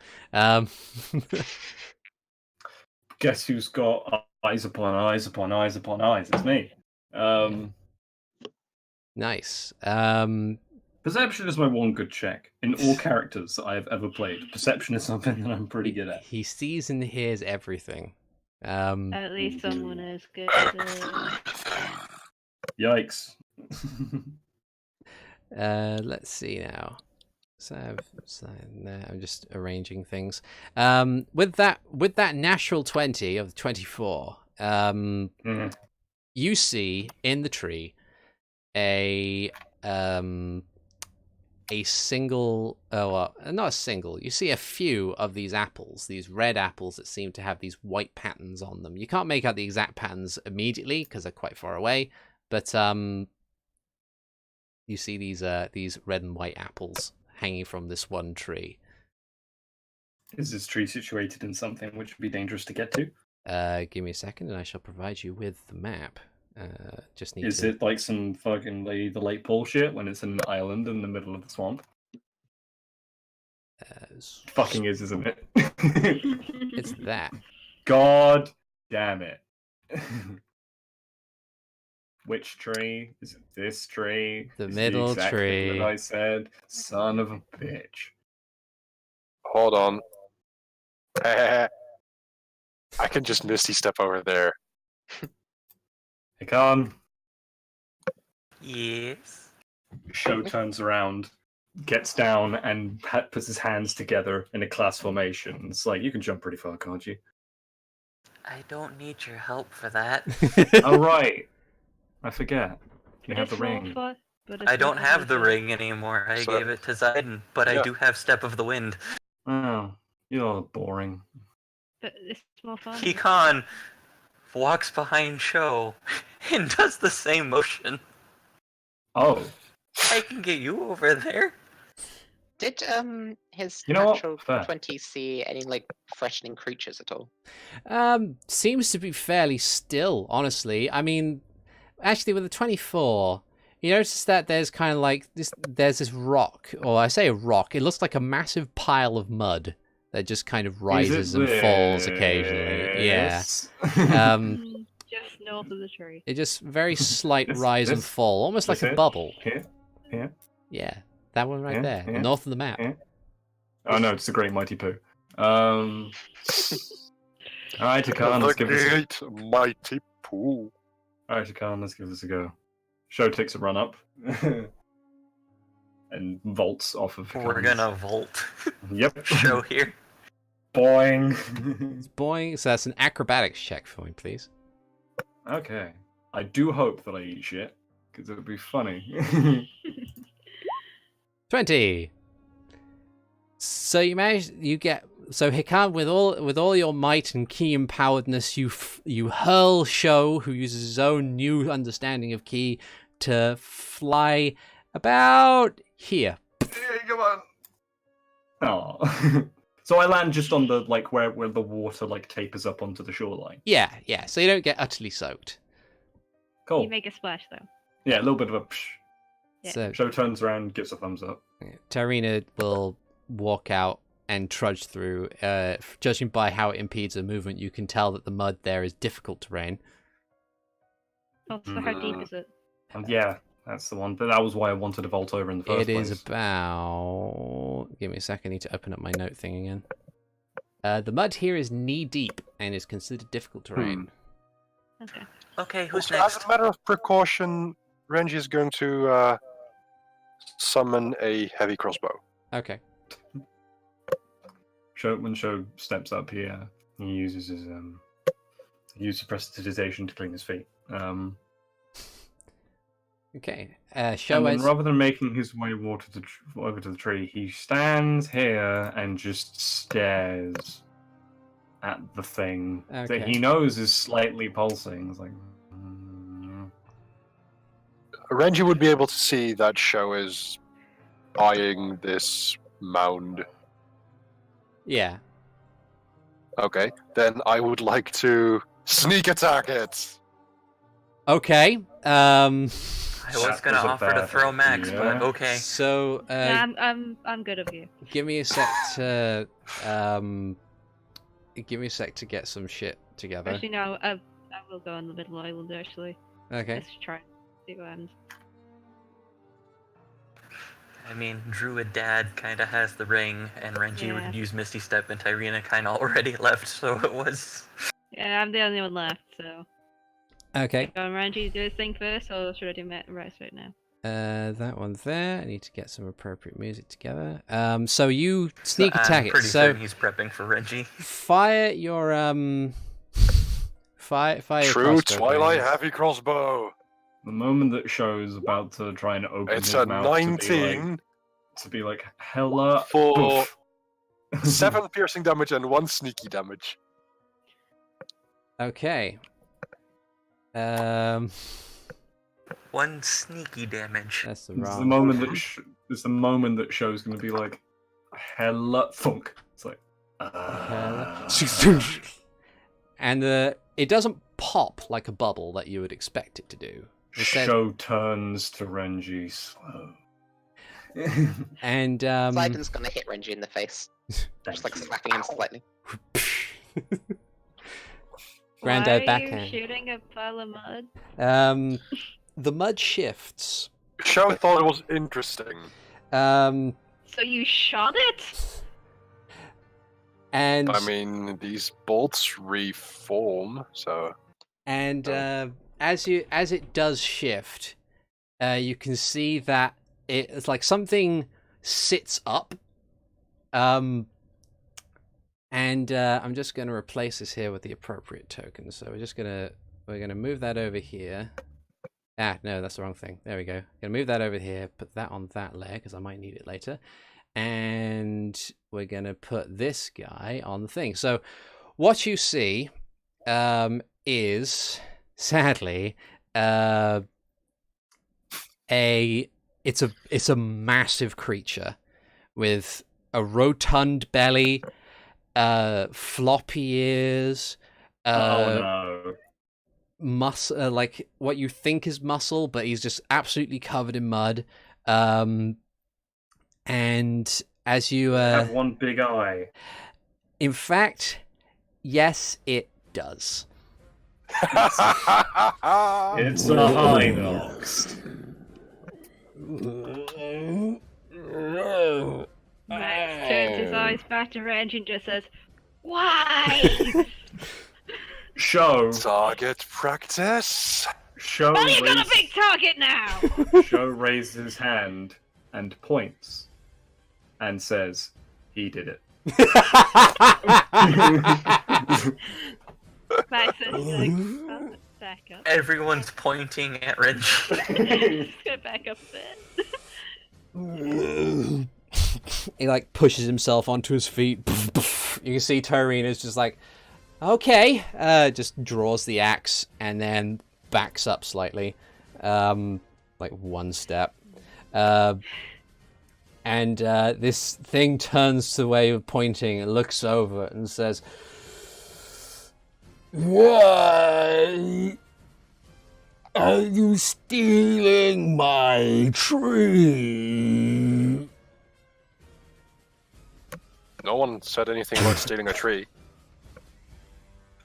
Guess who's got eyes upon eyes upon eyes upon eyes? It's me. Nice. Perception is my one good check in all characters that I have ever played. Perception is something that I'm pretty good at. He sees and hears everything. At least someone is good at it. Yikes. Let's see now. So no, I'm just arranging things. With that natural 20 of 24, you see in the tree a single, not a single, you see a few of these apples, these red apples that seem to have these white patterns on them. You can't make out the exact patterns immediately because they're quite far away, but you see these red and white apples hanging from this one tree. Is this tree situated in something which would be dangerous to get to? Give me a second and I shall provide you with the map. Is it like some fucking the late bullshit when it's in an island in the middle of the swamp? Fucking is, isn't it? It's that. God damn it. Which tree? Is it this tree? The Is it middle exact thing tree. that I said, son of a bitch. Hold on. I can just Misty step over there. Hikan. Yes. Sho turns around, gets down, and puts his hands together in a class formation. It's like, you can jump pretty far, can't you? I don't need your help for that. Oh, right. I forget. You have the ring. I don't have the ring anymore. I So- gave it to Ziden, but I Yeah. do have Step of the Wind. Oh, you're boring. But it's more fun. Hikan walks behind Sho and does the same motion. Oh, I can get you over there. Did his You know what? natural Fair. 20 see any like freshening creatures at all? Seems to be fairly still, honestly. I mean, actually, with the 24, you notice that there's kind of like this. There's this rock, or I say a rock. It looks like a massive pile of mud that just kind of rises and falls occasionally. Yeah. this? Just north of the tree. It just very slight This- rise and this- fall, almost like this a it? bubble. Here? Yeah, that one right Yeah, there, yeah, north of the map. yeah. Oh no, it's the Great Mighty Pooh. Alright, Hikan, let's The give this a... great mighty Pooh. Alright, Hikan, let's give this a go. Sho takes a run up. And vaults off of We're Hikan's- gonna vault. Yep. Sho here. Boing. It's boing. So that's an acrobatics check for me, please. Okay. I do hope that I eat shit, because it would be funny. 20. So so Hikan, with all your might and ki empoweredness, you hurl Sho, who uses his own new understanding of ki, to fly about here. Come on. Oh. So I land just on the where the water tapers up onto the shoreline. Yeah. So you don't get utterly soaked. Cool. You make a splash though. Yeah, a little bit of a psh. Yeah. So Sho turns around, gives a thumbs up. Tarina will walk out and trudge through. Judging by how it impedes her movement, you can tell that the mud there is difficult terrain. Oh, so how deep is it? Yeah, that's the one. But that was why I wanted to vault over in the first place. It is about... Give me a second, I need to open up my note thing again. The mud here is knee-deep and is considered difficult terrain. Okay. Okay, who's Also, next? as a matter of precaution, Renji is going to summon a heavy crossbow. Okay. When Sho steps up here, he uses his prestidigitation to clean his feet. Okay. And Sho then is... rather than making his way over to the tree, he stands here and just stares at the thing that Okay. he knows is slightly pulsing. It's like, Renji would be able to see that Sho is eyeing this mound. Yeah. Okay, then I would like to sneak attack it. Okay. I was That gonna was a offer to bad throw Max, idea. but okay. So, Yeah, I'm good of you. give me a sec to... Give me a sec to get some shit together. Actually, no, I will go on the middle island. Actually, Okay. let's try. See what happens. I mean, Druid Dad kind of has the ring, and Renji Yeah. would use Misty Step, and Tyrina kind of already left, so it was... Yeah, I'm the only one left, so. Okay. Go on, Renji, do his thing first, or should I do Rice right now? That one there. I need to get some appropriate music together. So you sneak I'm attack it. pretty So certain he's prepping for Renji. fire your fire your True crossbow, Twilight please. heavy crossbow. the moment that Sho is about to try and open It's his a mouth 19 to be like hella for poof. 7 piercing damage and 1 sneaky damage. Okay. 1 sneaky damage. That's the It's wrong. the moment that it's the moment that Sho's going to be like hella thunk. It's like And it doesn't pop like a bubble that you would expect it to do. Instead, Sho turns to Renji slow. and Ziden's gonna hit Renji in the face, Thank just you. slapping him slightly. Granddad Why backhand. are you shooting a pile of mud? The mud shifts. Sho thought it was interesting. So you shot it? And I mean, these bolts reform, so... And as it does shift, you can see that it's like something sits up. And I'm just going to replace this here with the appropriate token. So we're gonna move that over here. Ah, no, that's the wrong thing. There we go. Gonna move that over here. Put that on that layer because I might need it later. And we're gonna put this guy on the thing. So what you see is sadly it's a massive creature with a rotund belly, floppy ears, Oh no. like what you think is muscle, but he's just absolutely covered in mud. And as you Have one big eye. in fact, yes, it does. It's a Hinox. Max turns his eyes back to Renji and just says, "Why? Sho Target practice. Sho Well, you got a raised- big target now!" Sho raises his hand and points and says, "He did it." Max says, like, "Oh, back up. Everyone's pointing at Renji. Just gonna back up a bit. He like pushes himself onto his feet. You can see Tarina's just like, okay, just draws the axe and then backs up slightly, like one step. And this thing turns the way of pointing and looks over and says, "Why are you stealing my tree?" No one said anything about stealing a tree.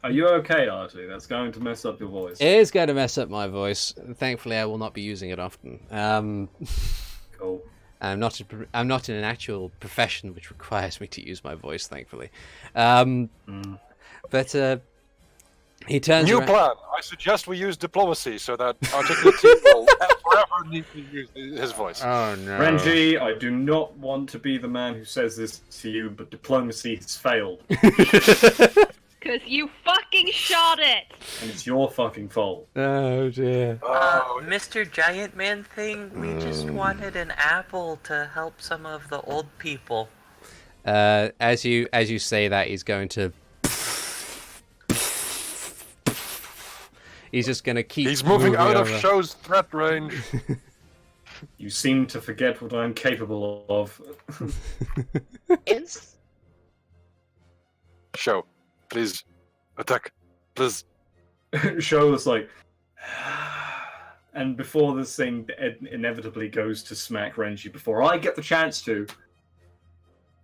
Are you okay, Artie? That's going to mess up your voice. It is going to mess up my voice. Thankfully, I will not be using it often. Cool. I'm not in an actual profession which requires me to use my voice, thankfully. But he turns New around. plan. I suggest we use diplomacy so that ArticulateT will forever need to use his voice. Oh no. Renji, I do not want to be the man who says this to you, but diplomacy has failed. Because you fucking shot it! And it's your fucking fault. Oh dear. Mr. Giant Man thing, we just wanted an apple to help some of the old people. As you say that, he's going to. He's just going to keep. He's moving out of over. Sho's threat range. You seem to forget what I'm capable of. Is Sho, please attack, please. Sho is like, and before this thing inevitably goes to smack Renji, before I get the chance to,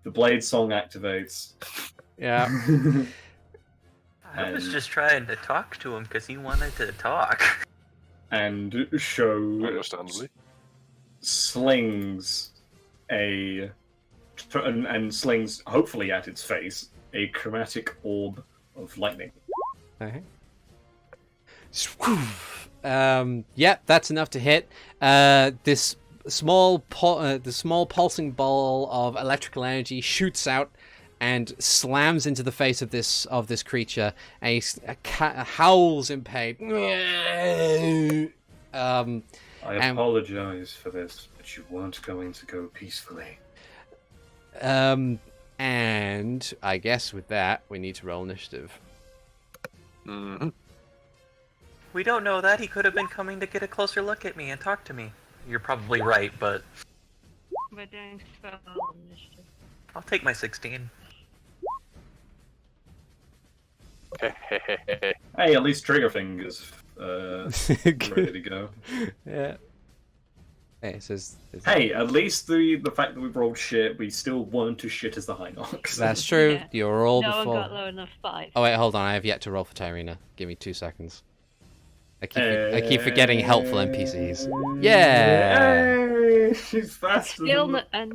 the blade song activates. Yeah. I was just trying to talk to him because he wanted to talk. And Sho Understandably. slings and slings, hopefully at its face, a chromatic orb of lightning. Okay. Yep, that's enough to hit. This small pulsing ball of electrical energy shoots out and slams into the face of this creature, and he howls in pain. I apologize for this, but you weren't going to go peacefully. And I guess with that, we need to roll initiative. Mm-hmm. We don't know that. He could have been coming to get a closer look at me and talk to me. You're probably right, but We're doing spell initiative. I'll take my 16. Hey, at least Triggerfinger's ready to go. Yeah. Hey, it says. Hey, at least the fact that we rolled shit, we still weren't as shit as the High Knocks. That's true. Yeah. You're all No before. one got low enough 5. Oh wait, hold on. I have yet to roll for Tyrina. Give me 2 seconds. I keep forgetting helpful NPCs. Yeah. Hey, she's faster.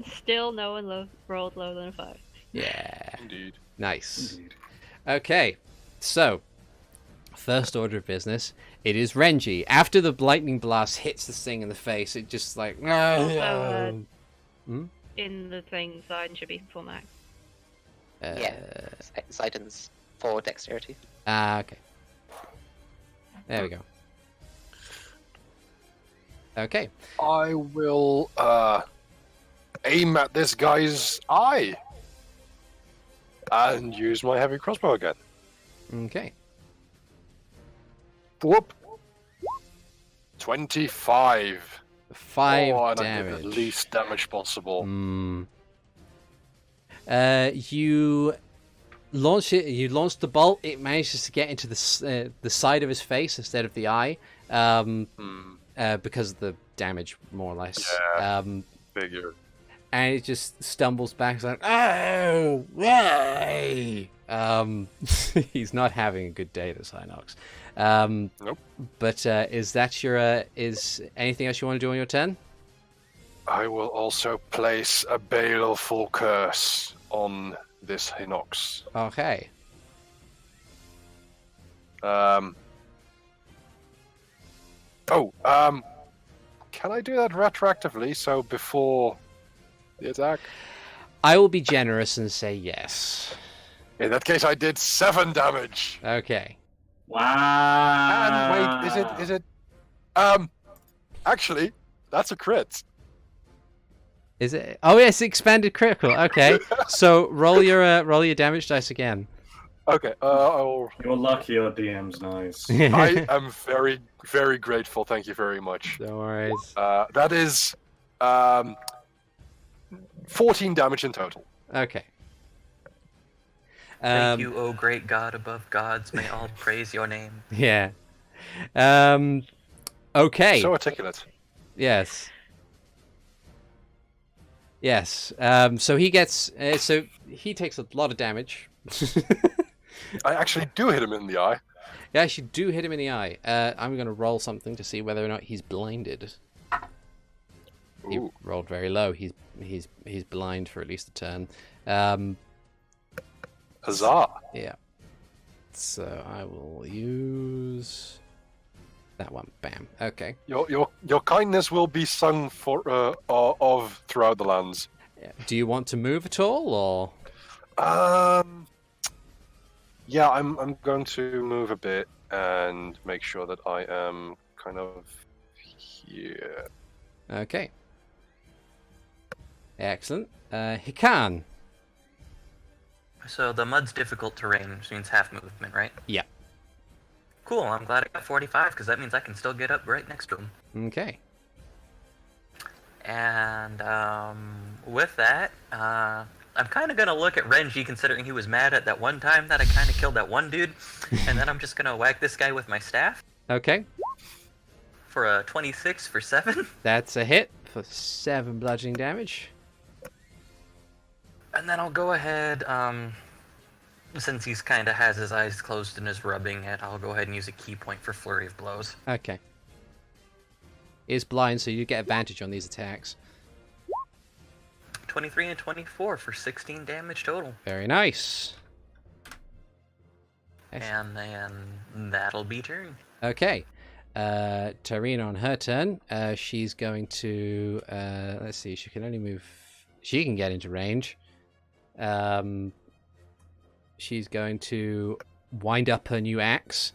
Still no one rolled lower than a 5. Yeah. Indeed. Nice. Indeed. Okay. So, first order of business. It is Renji. After the lightning blast hits this thing in the face, it just like. Also, in the thing, Ziden should be full max. yeah, Ziden's 4 dexterity. Okay. There we go. Okay. I will aim at this guy's eye and use my heavy crossbow again. Okay. Whoop. 25. 5 and I damage. did the least damage possible. You launch it. You launch the bolt. It manages to get into the side of his face instead of the eye, because of the damage, more or less. Yeah. Figure. And it just stumbles back. It's like, oh, why? He's not having a good day, this Inox. Nope. But is that your? Is anything else you want to do on your turn? I will also place a baleful curse on this Hinox. Okay. Can I do that retroactively? So before the attack? I will be generous and say yes. In that case, I did 7 damage. Okay. Wow. And my Is it? Actually, that's a crit. Is it? Oh yes, expanded critical. Okay, so roll your damage dice again. Okay. I'll... You're lucky your DM's nice. I am very, very grateful. Thank you very much. No worries. That is 14 damage in total. Okay. Thank you, O great God above gods. May all praise your name. Yeah. Okay. So articulate. Yes. Yes. So he gets. So he takes a lot of damage. I actually do hit him in the eye. Yes, you do hit him in the eye. I'm going to roll something to see whether or not he's blinded. He Ooh. rolled very low. He's blind for at least a turn. Huzzah! Yeah. So I will use that one. Bam. Okay. Your kindness will be sung for of throughout the lands. Yeah. Do you want to move at all, or? Yeah, I'm going to move a bit and make sure that I am kind of here. Okay. Excellent. Hikan. So the mud's difficult terrain, which means half movement, right? Yeah. Cool, I'm glad I got 45, because that means I can still get up right next to him. Okay. And with that, I'm kind of going to look at Renji, considering he was mad at that one time that I kind of killed that one dude. And then I'm just going to whack this guy with my staff. Okay. For a 26 for 7. That's a hit for 7 bludgeoning damage. And then I'll go ahead, since he's kind of has his eyes closed and is rubbing it, I'll go ahead and use a key point for Flurry of Blows. Okay. He's blind, so you get advantage on these attacks. 23 and 24 for 16 damage total. Very nice. And then that'll be turn. Okay. Tarina on her turn. She's going to... let's see, she can only move... She can get into range. She's going to wind up her new axe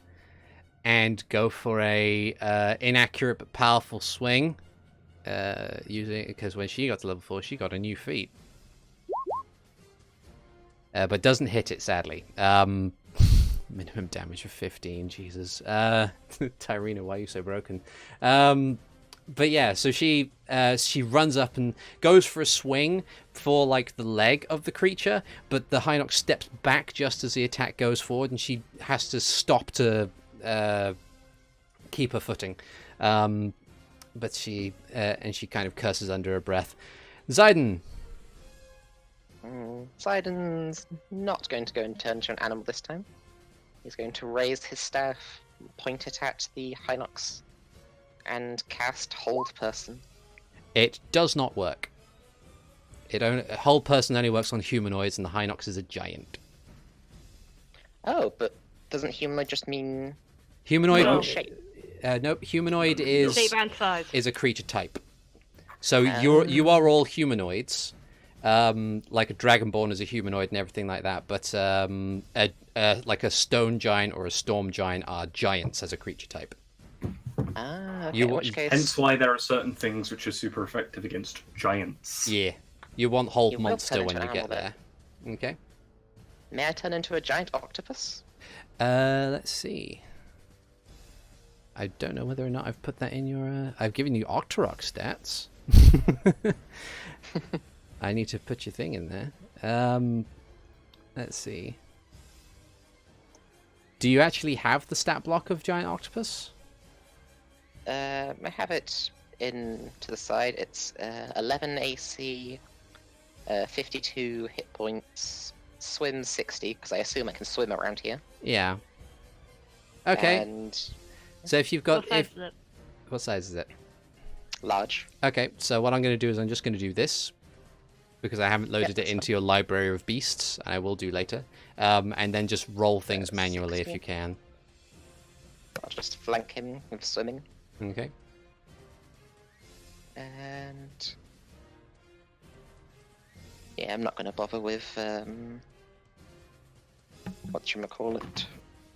and go for a inaccurate but powerful swing. Using because when she got to level 4, she got a new feat. But doesn't hit it, sadly. Minimum damage of 15, Jesus. Tyrina, why are you so broken? But yeah, so she runs up and goes for a swing for like the leg of the creature, but the Hynox steps back just as the attack goes forward, and she has to stop to keep her footing. But she kind of curses under her breath. Ziden. Ziden's not going to go and turn to an animal this time. He's going to raise his staff, point it at the Hynox, and cast Hold Person. It does not work. Hold Person only works on humanoids, and the Hynox is a giant. Oh, but doesn't humanoid just mean Humanoid. No. shape? Nope. Humanoid is Shape and size. a creature type. So you are all humanoids. Like a Dragonborn is a humanoid and everything like that, but like a stone giant or a storm giant are giants as a creature type. Ah, okay, You- in which case... Hence why there are certain things which are super effective against giants. Yeah, you want Hold You will Monster turn when into you an get animal there. Okay. May I turn into a giant octopus? Let's see. I don't know whether or not I've put that in your... I've given you Octorok stats. I need to put your thing in there. Let's see. Do you actually have the stat block of Giant Octopus? I have it in to the side. It's 11 AC, 52 hit points, swim 60, because I assume I can swim around here. Yeah. Okay. And So if you've got... What size is it? What size is it? large. Okay, so what I'm going to do is I'm just going to do this, because I haven't loaded it that's into your library of beasts, and I will do later. And then just roll things manually if 16. you can. I'll just flank him with swimming. Okay. And yeah, I'm not going to bother with whatchamacallit,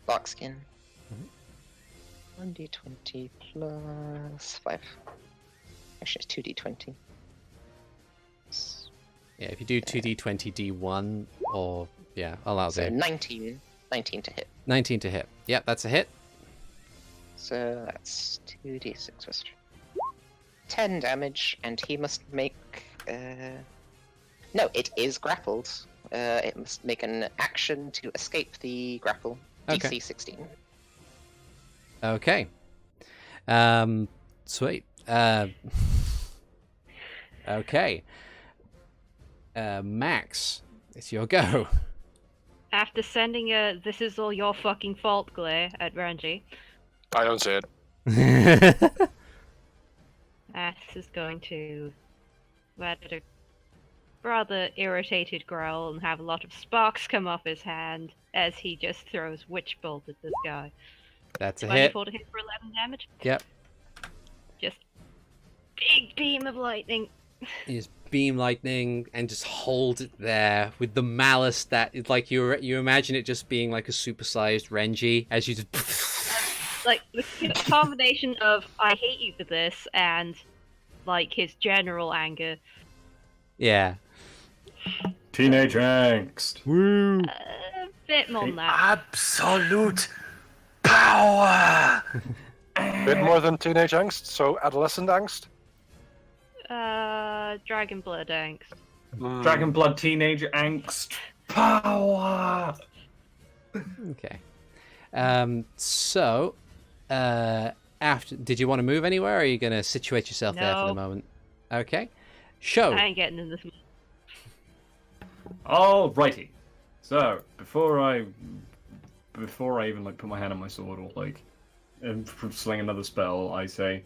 Barkskin. 1d20 plus 5. Actually, it's 2d20. Yeah, if you do 2d20 d1, or yeah, that'll So do. 19 to hit. 19 to hit. Yep, that's a hit. So that's 2d6 plus 10 damage, and he must make. No, it is grappled. It must make an action to escape the grapple. DC Okay. 16. Okay. Sweet. Okay. Max, it's your go. After sending a "this is all your fucking fault" glare at Renji, I don't see it. Ass is going to let it a rather irritated growl and have a lot of sparks come off his hand as he just throws Witch Bolt at this guy. That's a hit. 24 to hit for 11 damage. Yep. Just big beam of lightning. You just beam lightning and just hold it there with the malice that it's like you imagine it just being like a supersized Renji as you just Like the combination of "I hate you for this" and like his general anger. yeah. Teenage angst. Woo. A bit more than that. Absolute power! Bit more than teenage angst, so adolescent angst. Dragon blood angst. Dragon blood teenage angst. Power. Okay. So, after, did you want to move anywhere, or are you going to situate yourself there for the No. moment? Okay. Sho. I ain't getting in this. Alrighty. So before I even like put my hand on my sword or like and sling another spell, I say,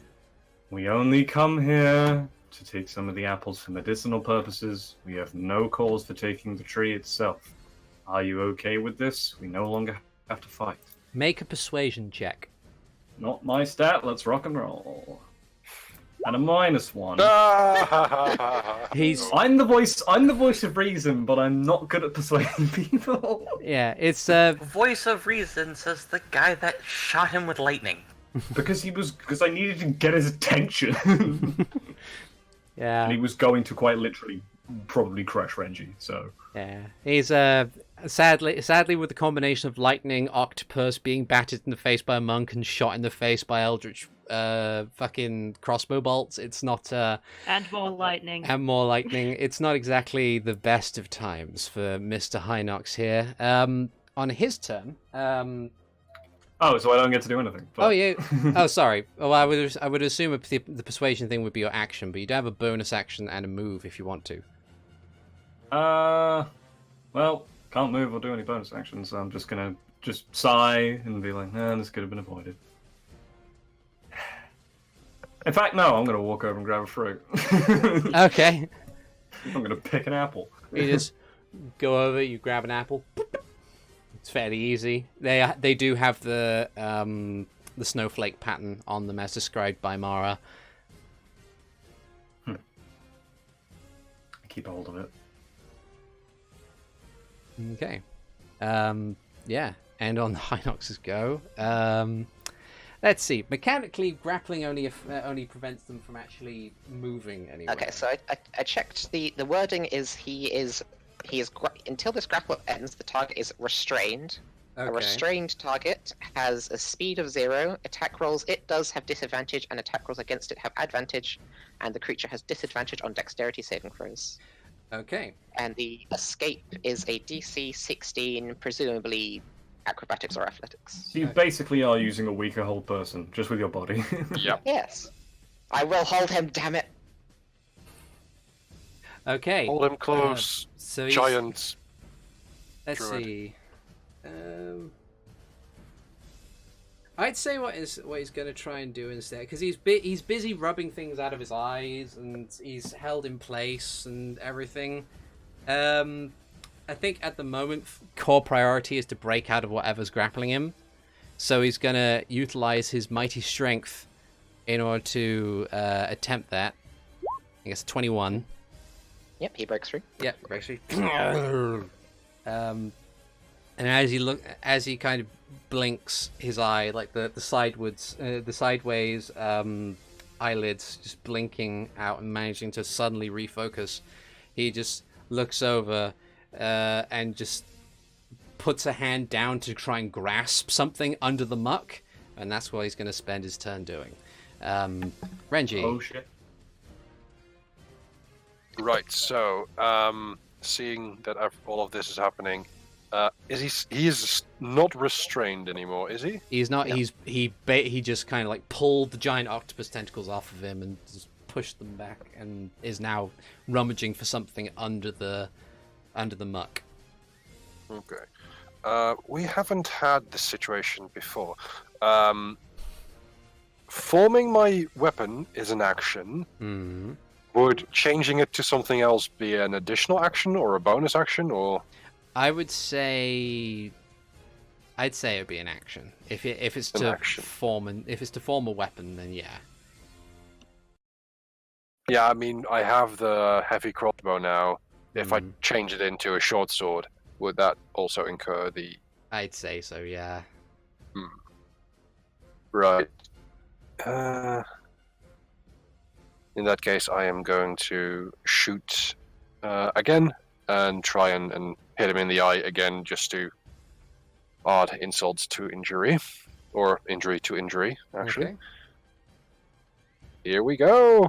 we only come here to take some of the apples for medicinal purposes. We have no cause for taking the tree itself. Are you okay with this? We no longer have to fight. Make a persuasion check. Not my stat. Let's rock and roll. And a -1. He's I'm the voice of reason, but I'm not good at persuading people. yeah. It's Voice of reason says the guy that shot him with lightning. because I needed to get his attention. And yeah. he was going to quite literally probably crush Renji, so Yeah, he's sadly with the combination of lightning, octopus, being battered in the face by a monk, and shot in the face by eldritch fucking crossbow bolts. It's not And more lightning. and more lightning. It's not exactly the best of times for Mr. Hinox here. On his turn, oh, so I don't get to do anything. oh yeah, oh sorry. Oh, I would assume the persuasion thing would be your action, but you do have a bonus action and a move if you want to. Well, can't move or do any bonus actions, so I'm just gonna sigh and be like, nah, this could have been avoided. In fact, no, I'm gonna walk over and grab a fruit. Okay. I'm gonna pick an apple. You just go over, you grab an apple. It's fairly easy. They do have the snowflake pattern on them as described by Mara. I keep a hold of it. Okay. Yeah. And on the Hinox's go. Let's see. Mechanically, grappling only prevents them from actually moving anywhere. Okay, so I checked the wording is he is until this grapple ends, the target is restrained. Okay. A restrained target has a speed of 0. Attack rolls it does have disadvantage, and attack rolls against it have advantage, and the creature has disadvantage on dexterity saving throws. Okay. And the escape is a DC 16, presumably acrobatics or athletics. So you basically are using a weaker hold person, just with your body. Yep. Yes. I will hold him, damn it. Okay. Hold him close, So he's- giant. Let's Druid. see. I'd say what he's going to try and do instead, because he's busy rubbing things out of his eyes, and he's held in place and everything. I think at the moment, core priority is to break out of whatever's grappling him. So he's going to utilize his mighty strength in order to attempt that. I guess 21. Yep, he breaks through. Yep, actually. And as he kind of blinks his eye, like the sideways eyelids just blinking out and managing to suddenly refocus, he just looks over and just puts a hand down to try and grasp something under the muck, and that's what he's going to spend his turn doing. Renji. Oh shit. Right. So, seeing that all of this is happening, he is not restrained anymore, is he? He's not. No. He just kind of like pulled the giant octopus tentacles off of him and just pushed them back, and is now rummaging for something under the muck. Okay. We haven't had this situation before. Forming my weapon is an action. Hmm. Would changing it to something else be an additional action or a bonus action, or? I'd say it would be an action. If it's An to action. form a weapon, then yeah. Yeah, I mean, I have the heavy crossbow now. If I Mm. change it into a short sword, would that also incur the... I'd say so, yeah. Right. In that case, I am going to shoot again and try and hit him in the eye again, just to add insults to injury. Or injury to injury, actually. Okay. Here we go!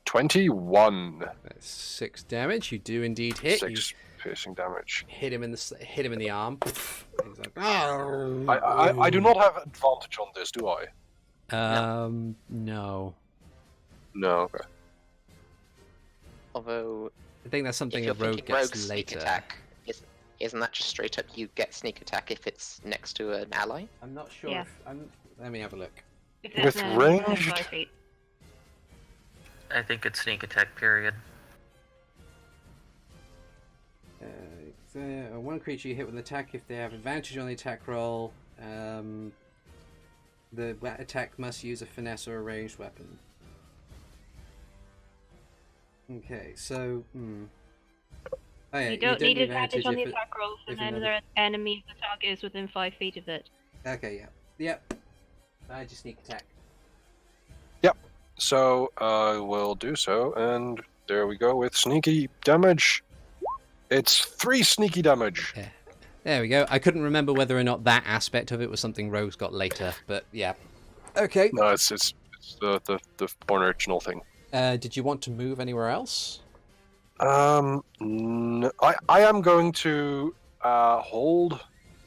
21. That's 6 damage. You do indeed hit. 6 piercing damage. You hit him in the arm. He's like, "Oh." I do not have advantage on this, do I? No. No, okay. Although, I think that's something if a you're rogue thinking rogue gets sneak later. attack, isn't that just straight up you get sneak attack if it's next to an ally? I'm not sure. Yeah. Let me have a look. If With there's ranged- 5 feet. I think it's sneak attack, period. One creature you hit with an attack, if they have advantage on the attack roll, the attack must use a finesse or a ranged weapon. Okay, so oh, yeah, You don't need advantage on the if it- attack rolls, if and then another- the enemy the target is within 5 feet of it. Okay, yeah, yep. I just sneak attack. So I will do so, and there we go with sneaky damage. It's 3 sneaky damage. There we go. I couldn't remember whether or not that aspect of it was something rogues got later, but yeah. Okay. No, it's the original thing. Did you want to move anywhere else? I am going to hold.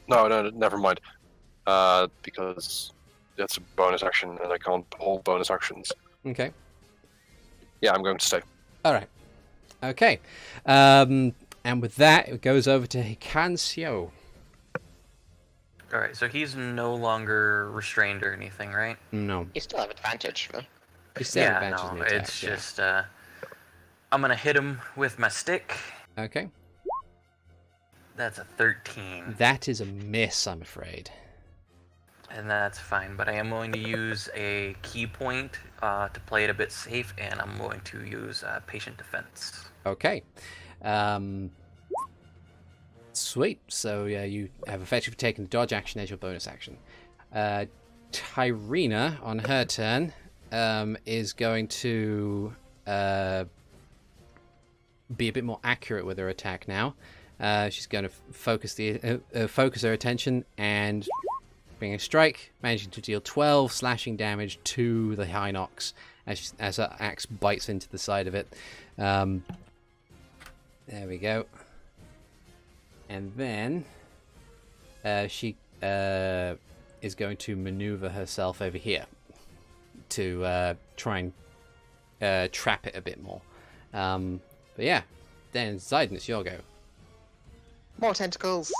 No, never mind. Because that's a bonus action, and I can't hold bonus actions. Okay. Yeah, I'm going to stay. All right. Okay. And with that, it goes over to Hikan. Alright, so he's no longer restrained or anything, right? No. You still have advantage, though. You still have Yeah, advantage no, on the attack, it's yeah. just, I'm gonna hit him with my stick. Okay. That's a 13. That is a miss, I'm afraid. And that's fine, but I am going to use a key point to play it a bit safe, and I'm going to use patient defense. Okay. Sweet. So yeah, you have effectively taken the dodge action as your bonus action. Tyrina, on her turn, is going to be a bit more accurate with her attack now. She's going to focus her attention and bring a strike, managing to deal 12 slashing damage to the Hinox as her axe bites into the side of it. There we go. And then she is going to maneuver herself over here to try and trap it a bit more. But yeah, then Ziden, it's your go. More tentacles.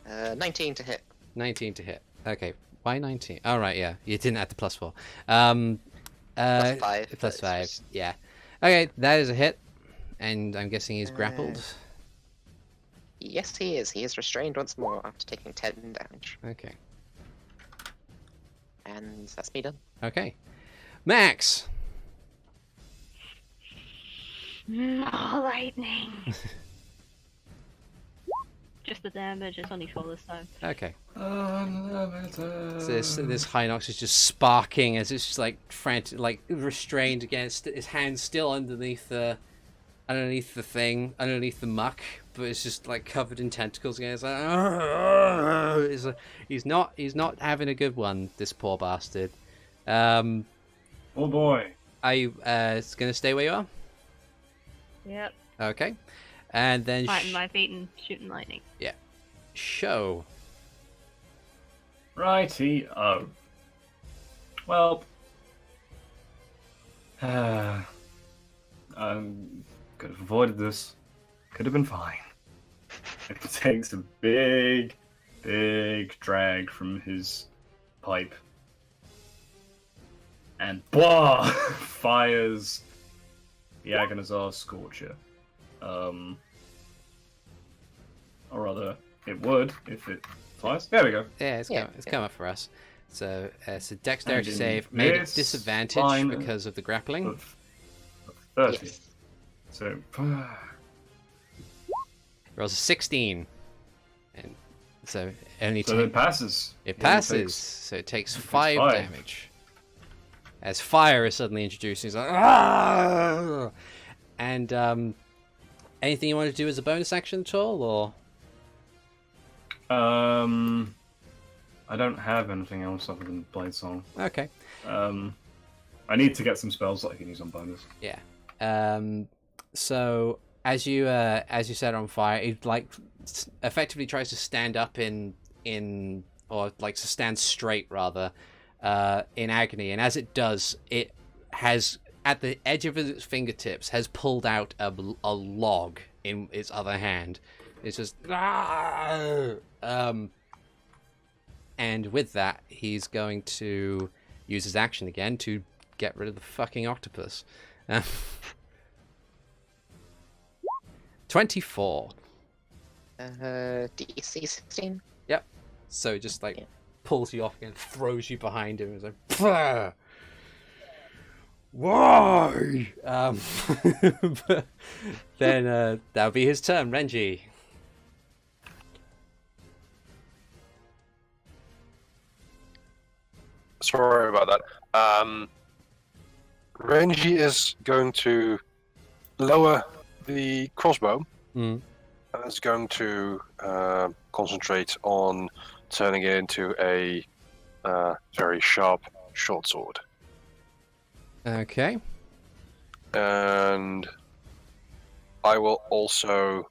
19 to hit. 19 to hit. Okay, why 19? All right, yeah, you didn't add the +4. Plus 5. Plus that's 5, just- yeah. Okay, that is a hit, and I'm guessing he's grappled. Yes, he is. He is restrained once more after taking 10 damage. Okay, And that's me done. okay. Max! More lightning. Just the damage. It's only 4 this time. Okay. Unlimited. So this Hinox is just sparking as it's just like frantic, like restrained against his hands still underneath the thing, underneath the muck, but it's just like covered in tentacles again. It's like, he's not having a good one, this poor bastard. Oh boy. Are you gonna stay where you are? Yep. Okay. And then Fighting my feet and shooting lightning. Sho. Righty. Oh. Well. I could have avoided this. Could have been fine. It takes a big drag from his pipe. And blah! Fires the Agonizar Scorcher. Or rather, it would if it flies. There we go. Yeah, it's Yeah, come up for us. So it's a dexterity And save in made at this disadvantage line because of the grappling. Of 30. Yes. So, Rolls a 16, and so only so it passes. it Yeah, passes. So it takes 5 5. damage. As fire is suddenly introduced, he's like, "Ah!" And anything you want to do as a bonus action at all, or? I don't have anything else other than Blade Song. Okay. I need to get some spells that I can use on bonus. Yeah. So as you set on fire, it like effectively tries to stand up or like to stand straight rather, in agony, and as it does, it has at the edge of its fingertips has pulled out a log in its other hand. It's just and with that, he's going to use his action again to get rid of the fucking octopus. 24. DC 16. Yep. So it just like Yeah. pulls you off and throws you behind him. It's like, "Pah! Why?" But then that'll be his turn, Renji. Sorry about that. Renji is going to lower the crossbow Mm. and is going to concentrate on turning it into a very sharp short sword. Okay. And I will also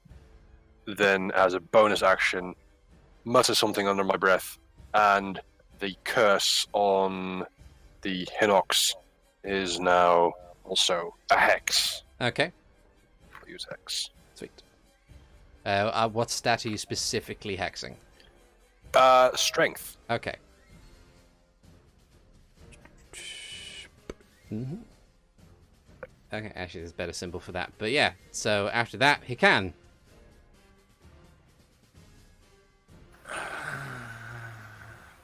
then, as a bonus action, mutter something under my breath, and the curse on the Hinox is now also a hex. Okay. I'll use hex. Sweet. What stat are you specifically hexing? Strength. Okay. Mm-hmm. Okay, actually, there's a better symbol for that. But yeah, so after that, Hikan.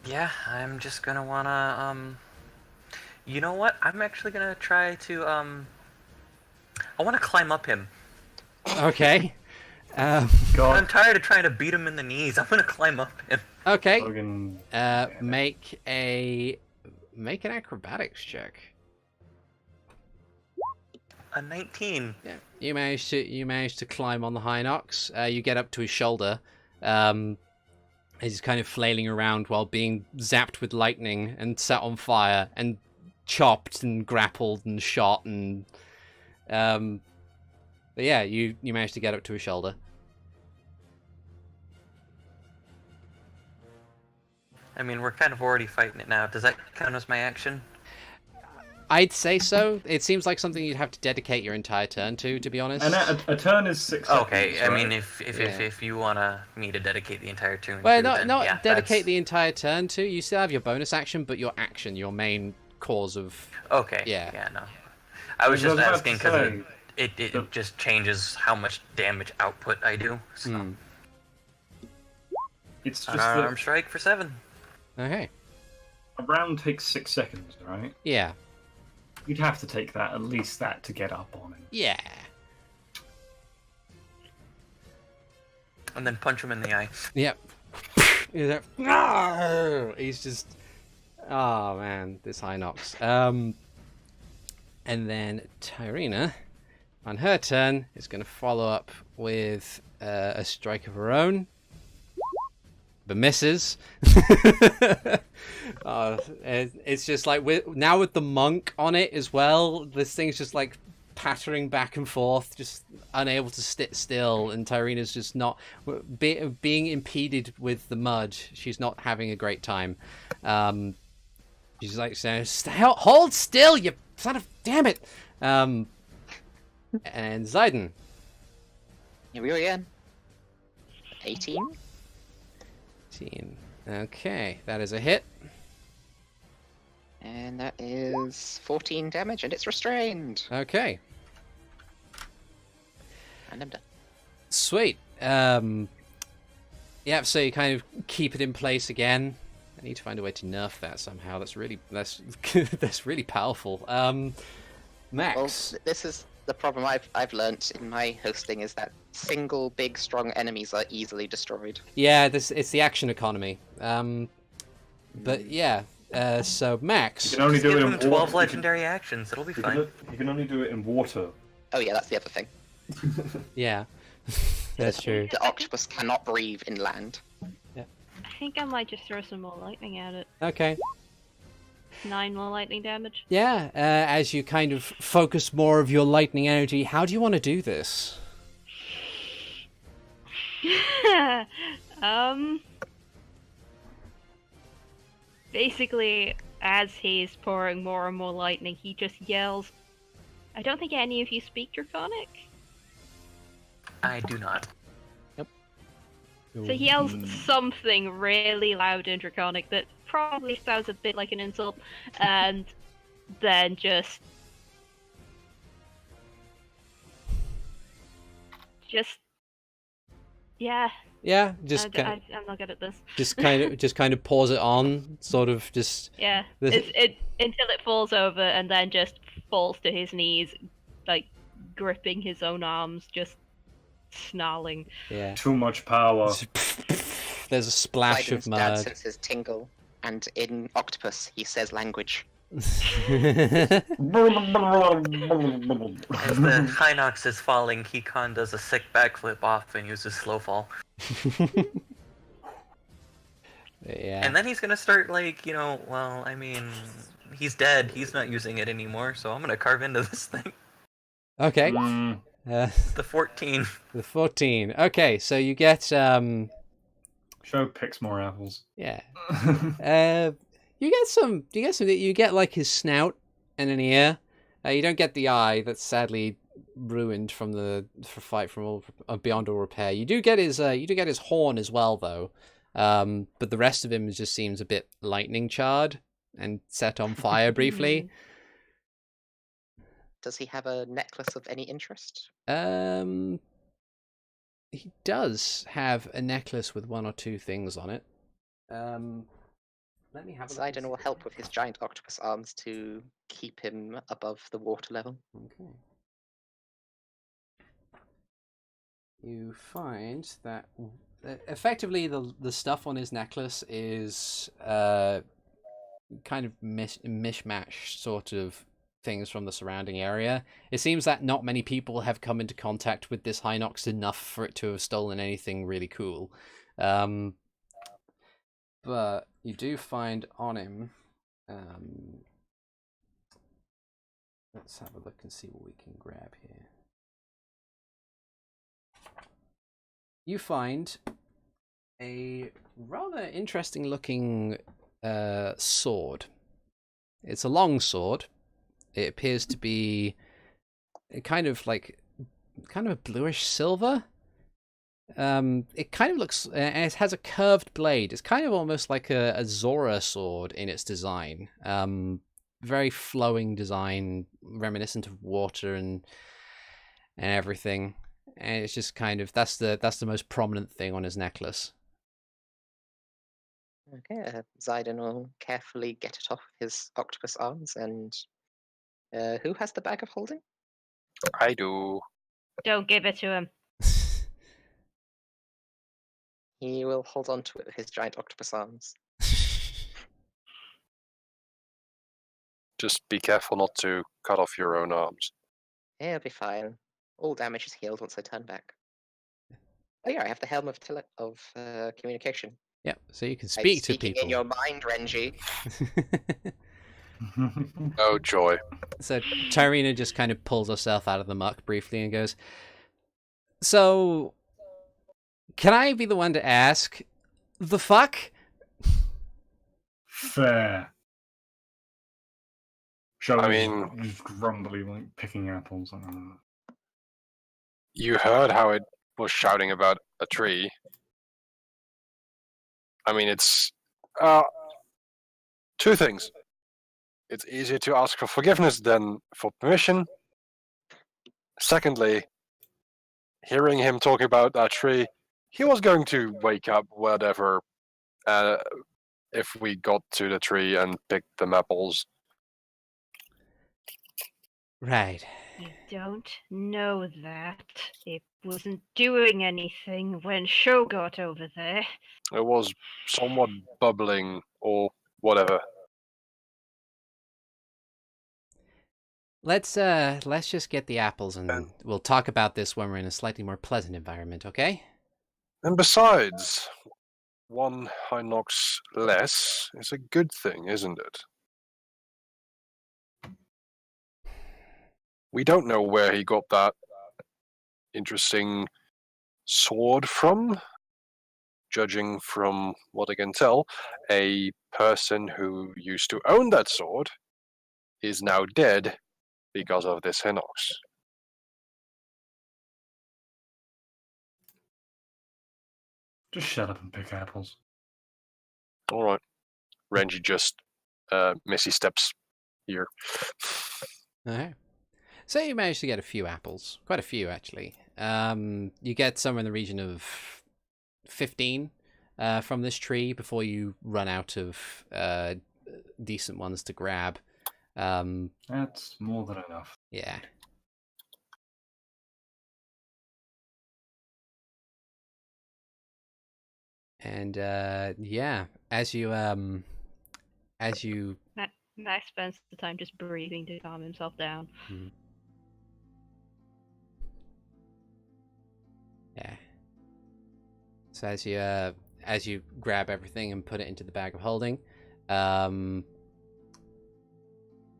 Yeah, I'm just gonna wanna, you know what? I'm actually gonna try to, I wanna climb up him. Okay. I'm God. tired of trying to beat him in the knees. I'm gonna climb up him. Okay. Fucking- Make an acrobatics check. A 19. Yeah, you managed to climb on the Hinox. You get up to his shoulder. He's kind of flailing around while being zapped with lightning and set on fire and chopped and grappled and shot and. But yeah, you managed to get up to his shoulder. I mean, we're kind of already fighting it now. Does that count as my action? I'd say so. It seems like something you'd have to dedicate your entire turn to be honest. And a turn is 6 Okay, seconds, I mean, right? if you wanna me to dedicate the entire turn, Well, to, then, not yeah, dedicate that's- the entire turn to. You still have your bonus action, but your action, your main cause of. Okay. Yeah. No. I was just about to asking because say, it the- just changes how much damage output I do. So. Hmm. It's An just arm that strike for 7. Okay. a round takes 6 seconds, right? Yeah. You'd have to take that, at least that, to get up on him. Yeah. And then punch him in the eye. Yep. He's like, "Arr!" He's just, oh man, this Hinox. And then Tyrina, on her turn, is going to follow up with a strike of her own, but misses. It's just like now with the monk on it as well. This thing's just like pattering back and forth, just unable to sit still, and Tyrina's just not being impeded with the mud. She's not having a great time. She's like saying, "Hold still, you son of damn it!" And Ziden. Here we go again. 18. 18. Okay, that is a hit. And that is 14 damage, and it's restrained. Okay. And I'm done. Sweet. Yeah, so you kind of keep it in place again. I need to find a way to nerf that somehow. That's really powerful. Max. Well, this is the problem I've learnt in my hosting, is that single big strong enemies are easily destroyed. Yeah, it's the action economy. But yeah, so Max. You can only Just do give it him in 12 water. legendary actions. It'll be fine. You can only do it in water. Oh yeah, that's the other thing. Yeah, that's true. The octopus cannot breathe in land. I think I might just throw some more lightning at it. Okay. 9 more lightning damage. Yeah, as you kind of focus more of your lightning energy, how do you want to do this? Basically, as he's pouring more and more lightning, he just yells, I don't think any of you speak Draconic. I do not. So he yells something really loud in Draconic that probably sounds a bit like an insult, and then just yeah. Yeah, I'm not good at this. just kind of pause it on, sort of just. Yeah, This- it until it falls over, and then just falls to his knees, like gripping his own arms, just snarling. Yeah. Too much power. There's a splash Biden's of dad mud. senses tingle, and in octopus he says language. As the Hinox is falling, Hikan does a sick backflip off and uses slow fall. Yeah. And then he's gonna start, like, well, I mean, he's dead. He's not using it anymore, so I'm gonna carve into this thing. Okay. Mm, The 14. The 14. Okay, so you get Sho picks more apples. yeah. You get like his snout and an ear. You don't get the eye. That's sadly ruined from the fight from all beyond all repair. You do get his horn as well though. But the rest of him just seems a bit lightning charred and set on fire briefly. Does he have a necklace of any interest? He does have a necklace with 1 or 2 things on it. Let me have a look and Ziden will see. help with his giant octopus arms to keep him above the water level. Okay. You find that effectively the stuff on his necklace is kind of mishmash sort of things from the surrounding area. It seems that not many people have come into contact with this Hinox enough for it to have stolen anything really cool. But you do find on him, let's have a look and see what we can grab here. You find a rather interesting looking sword. It's a long sword. It appears to be kind of a bluish silver. It kind of looks, it has a curved blade. It's kind of almost like a Zora sword in its design. Very flowing design, reminiscent of water and everything. And it's just kind of that's the most prominent thing on his necklace. Okay, Ziden will carefully get it off his octopus arms, and who has the bag of holding? I do. Don't give it to him. He will hold on to it with his giant octopus arms. Just be careful not to cut off your own arms. He'll be fine. All damage is healed once I turn back. Oh yeah, I have the helm of communication. Yep, so you can I'm speak to speaking people. in your mind, Renji. Oh joy. So Tyrina just kind of pulls herself out of the muck briefly and goes, so, can I be the one to ask, the fuck? Fair. Shall I we mean- just grumbly, like, picking apples? You heard how it was shouting about a tree. I mean, it's two things. It's easier to ask for forgiveness than for permission. Secondly, hearing him talking about that tree, he was going to wake up whatever if we got to the tree and picked them apples. Right. You don't know that. It wasn't doing anything when Sho got over there. It was somewhat bubbling or whatever. Let's just get the apples and we'll talk about this when we're in a slightly more pleasant environment, okay? And besides, one Hinox less is a good thing, isn't it? We don't know where he got that interesting sword from. Judging from what I can tell, a person who used to own that sword is now dead because of this Hinox. Just shut up and pick apples. All right. Renji just Missy steps here. Alright. So you managed to get a few apples. Quite a few, actually. You get somewhere in the region of 15 from this tree before you run out of decent ones to grab. That's more than enough. Yeah. And yeah, as you Max spends the time just breathing to calm himself down. Yeah. So as you grab everything and put it into the bag of holding,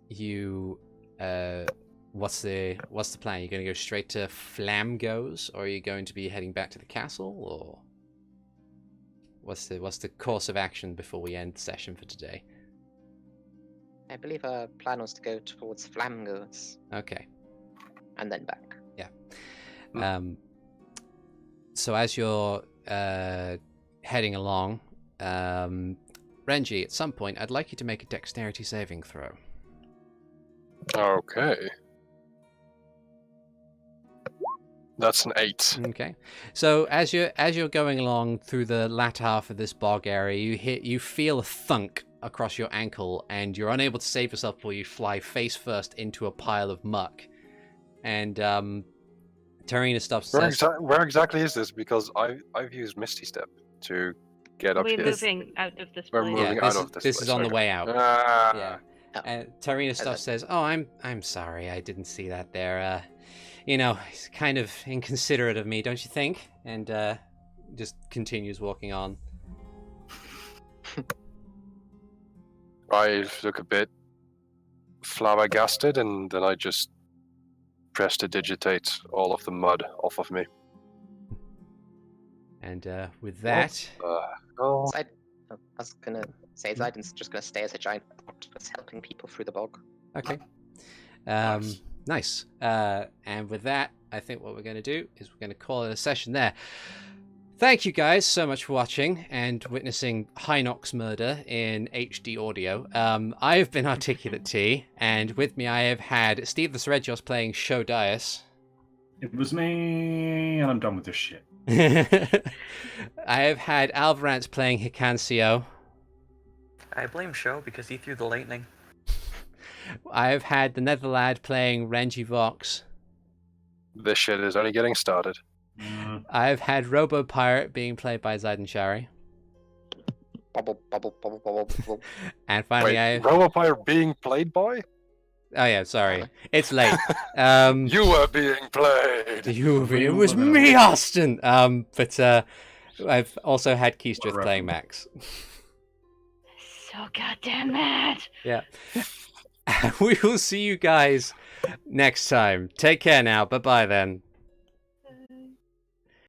you what's the plan? You're going to go straight to Flamgoes, or are you going to be heading back to the castle, or what's the course of action before we end the session for today? I believe our plan was to go towards Flamgoes Okay. and then back. Yeah. So as you're heading along, Renji, at some point, I'd like you to make a dexterity saving throw. Okay. That's an 8. Okay. So as you're going along through the latter half of this bog area, you feel a thunk across your ankle, and you're unable to save yourself before you fly face first into a pile of muck. And Tarina stops. Where exactly is this? Because I've used Misty Step to get up We're here. moving out of this We're place. moving Yeah, out of this this place. is on the Okay. way out. Ah. Yeah. Oh. And Tarina stuff says, "Oh, I'm sorry, I didn't see that there. It's kind of inconsiderate of me, don't you think?" And just continues walking on. I look a bit flabbergasted, and then I just press to digitate all of the mud off of me. And with that, Oh, I was gonna say Ziden's just gonna stay as a giant octopus helping people through the bog. okay. Nice. And with that, I think what we're going to do is we're going to call it a session there. Thank you guys so much for watching and witnessing Hinox murder in HD audio. I've been ArticulateT, and with me I have had SteveTheSeregios playing Sho Daius. It was me, and I'm done with this shit. I have had Alvarance playing Hikan. I blame Sho because he threw the lightning. I have had TheNetherlad playing Renji Vox. this shit is only getting started. I've had Robo Pirate being played by Ziden Shari. Bubble, bubble, bubble, bubble, bubble. And finally, Wait, Robopire being played by? Oh yeah, sorry, it's late. You were being played. It was me, Austin. But I've also had Keastreth playing Max. So goddamn mad. Yeah. We will see you guys next time. Take care now. Bye bye then.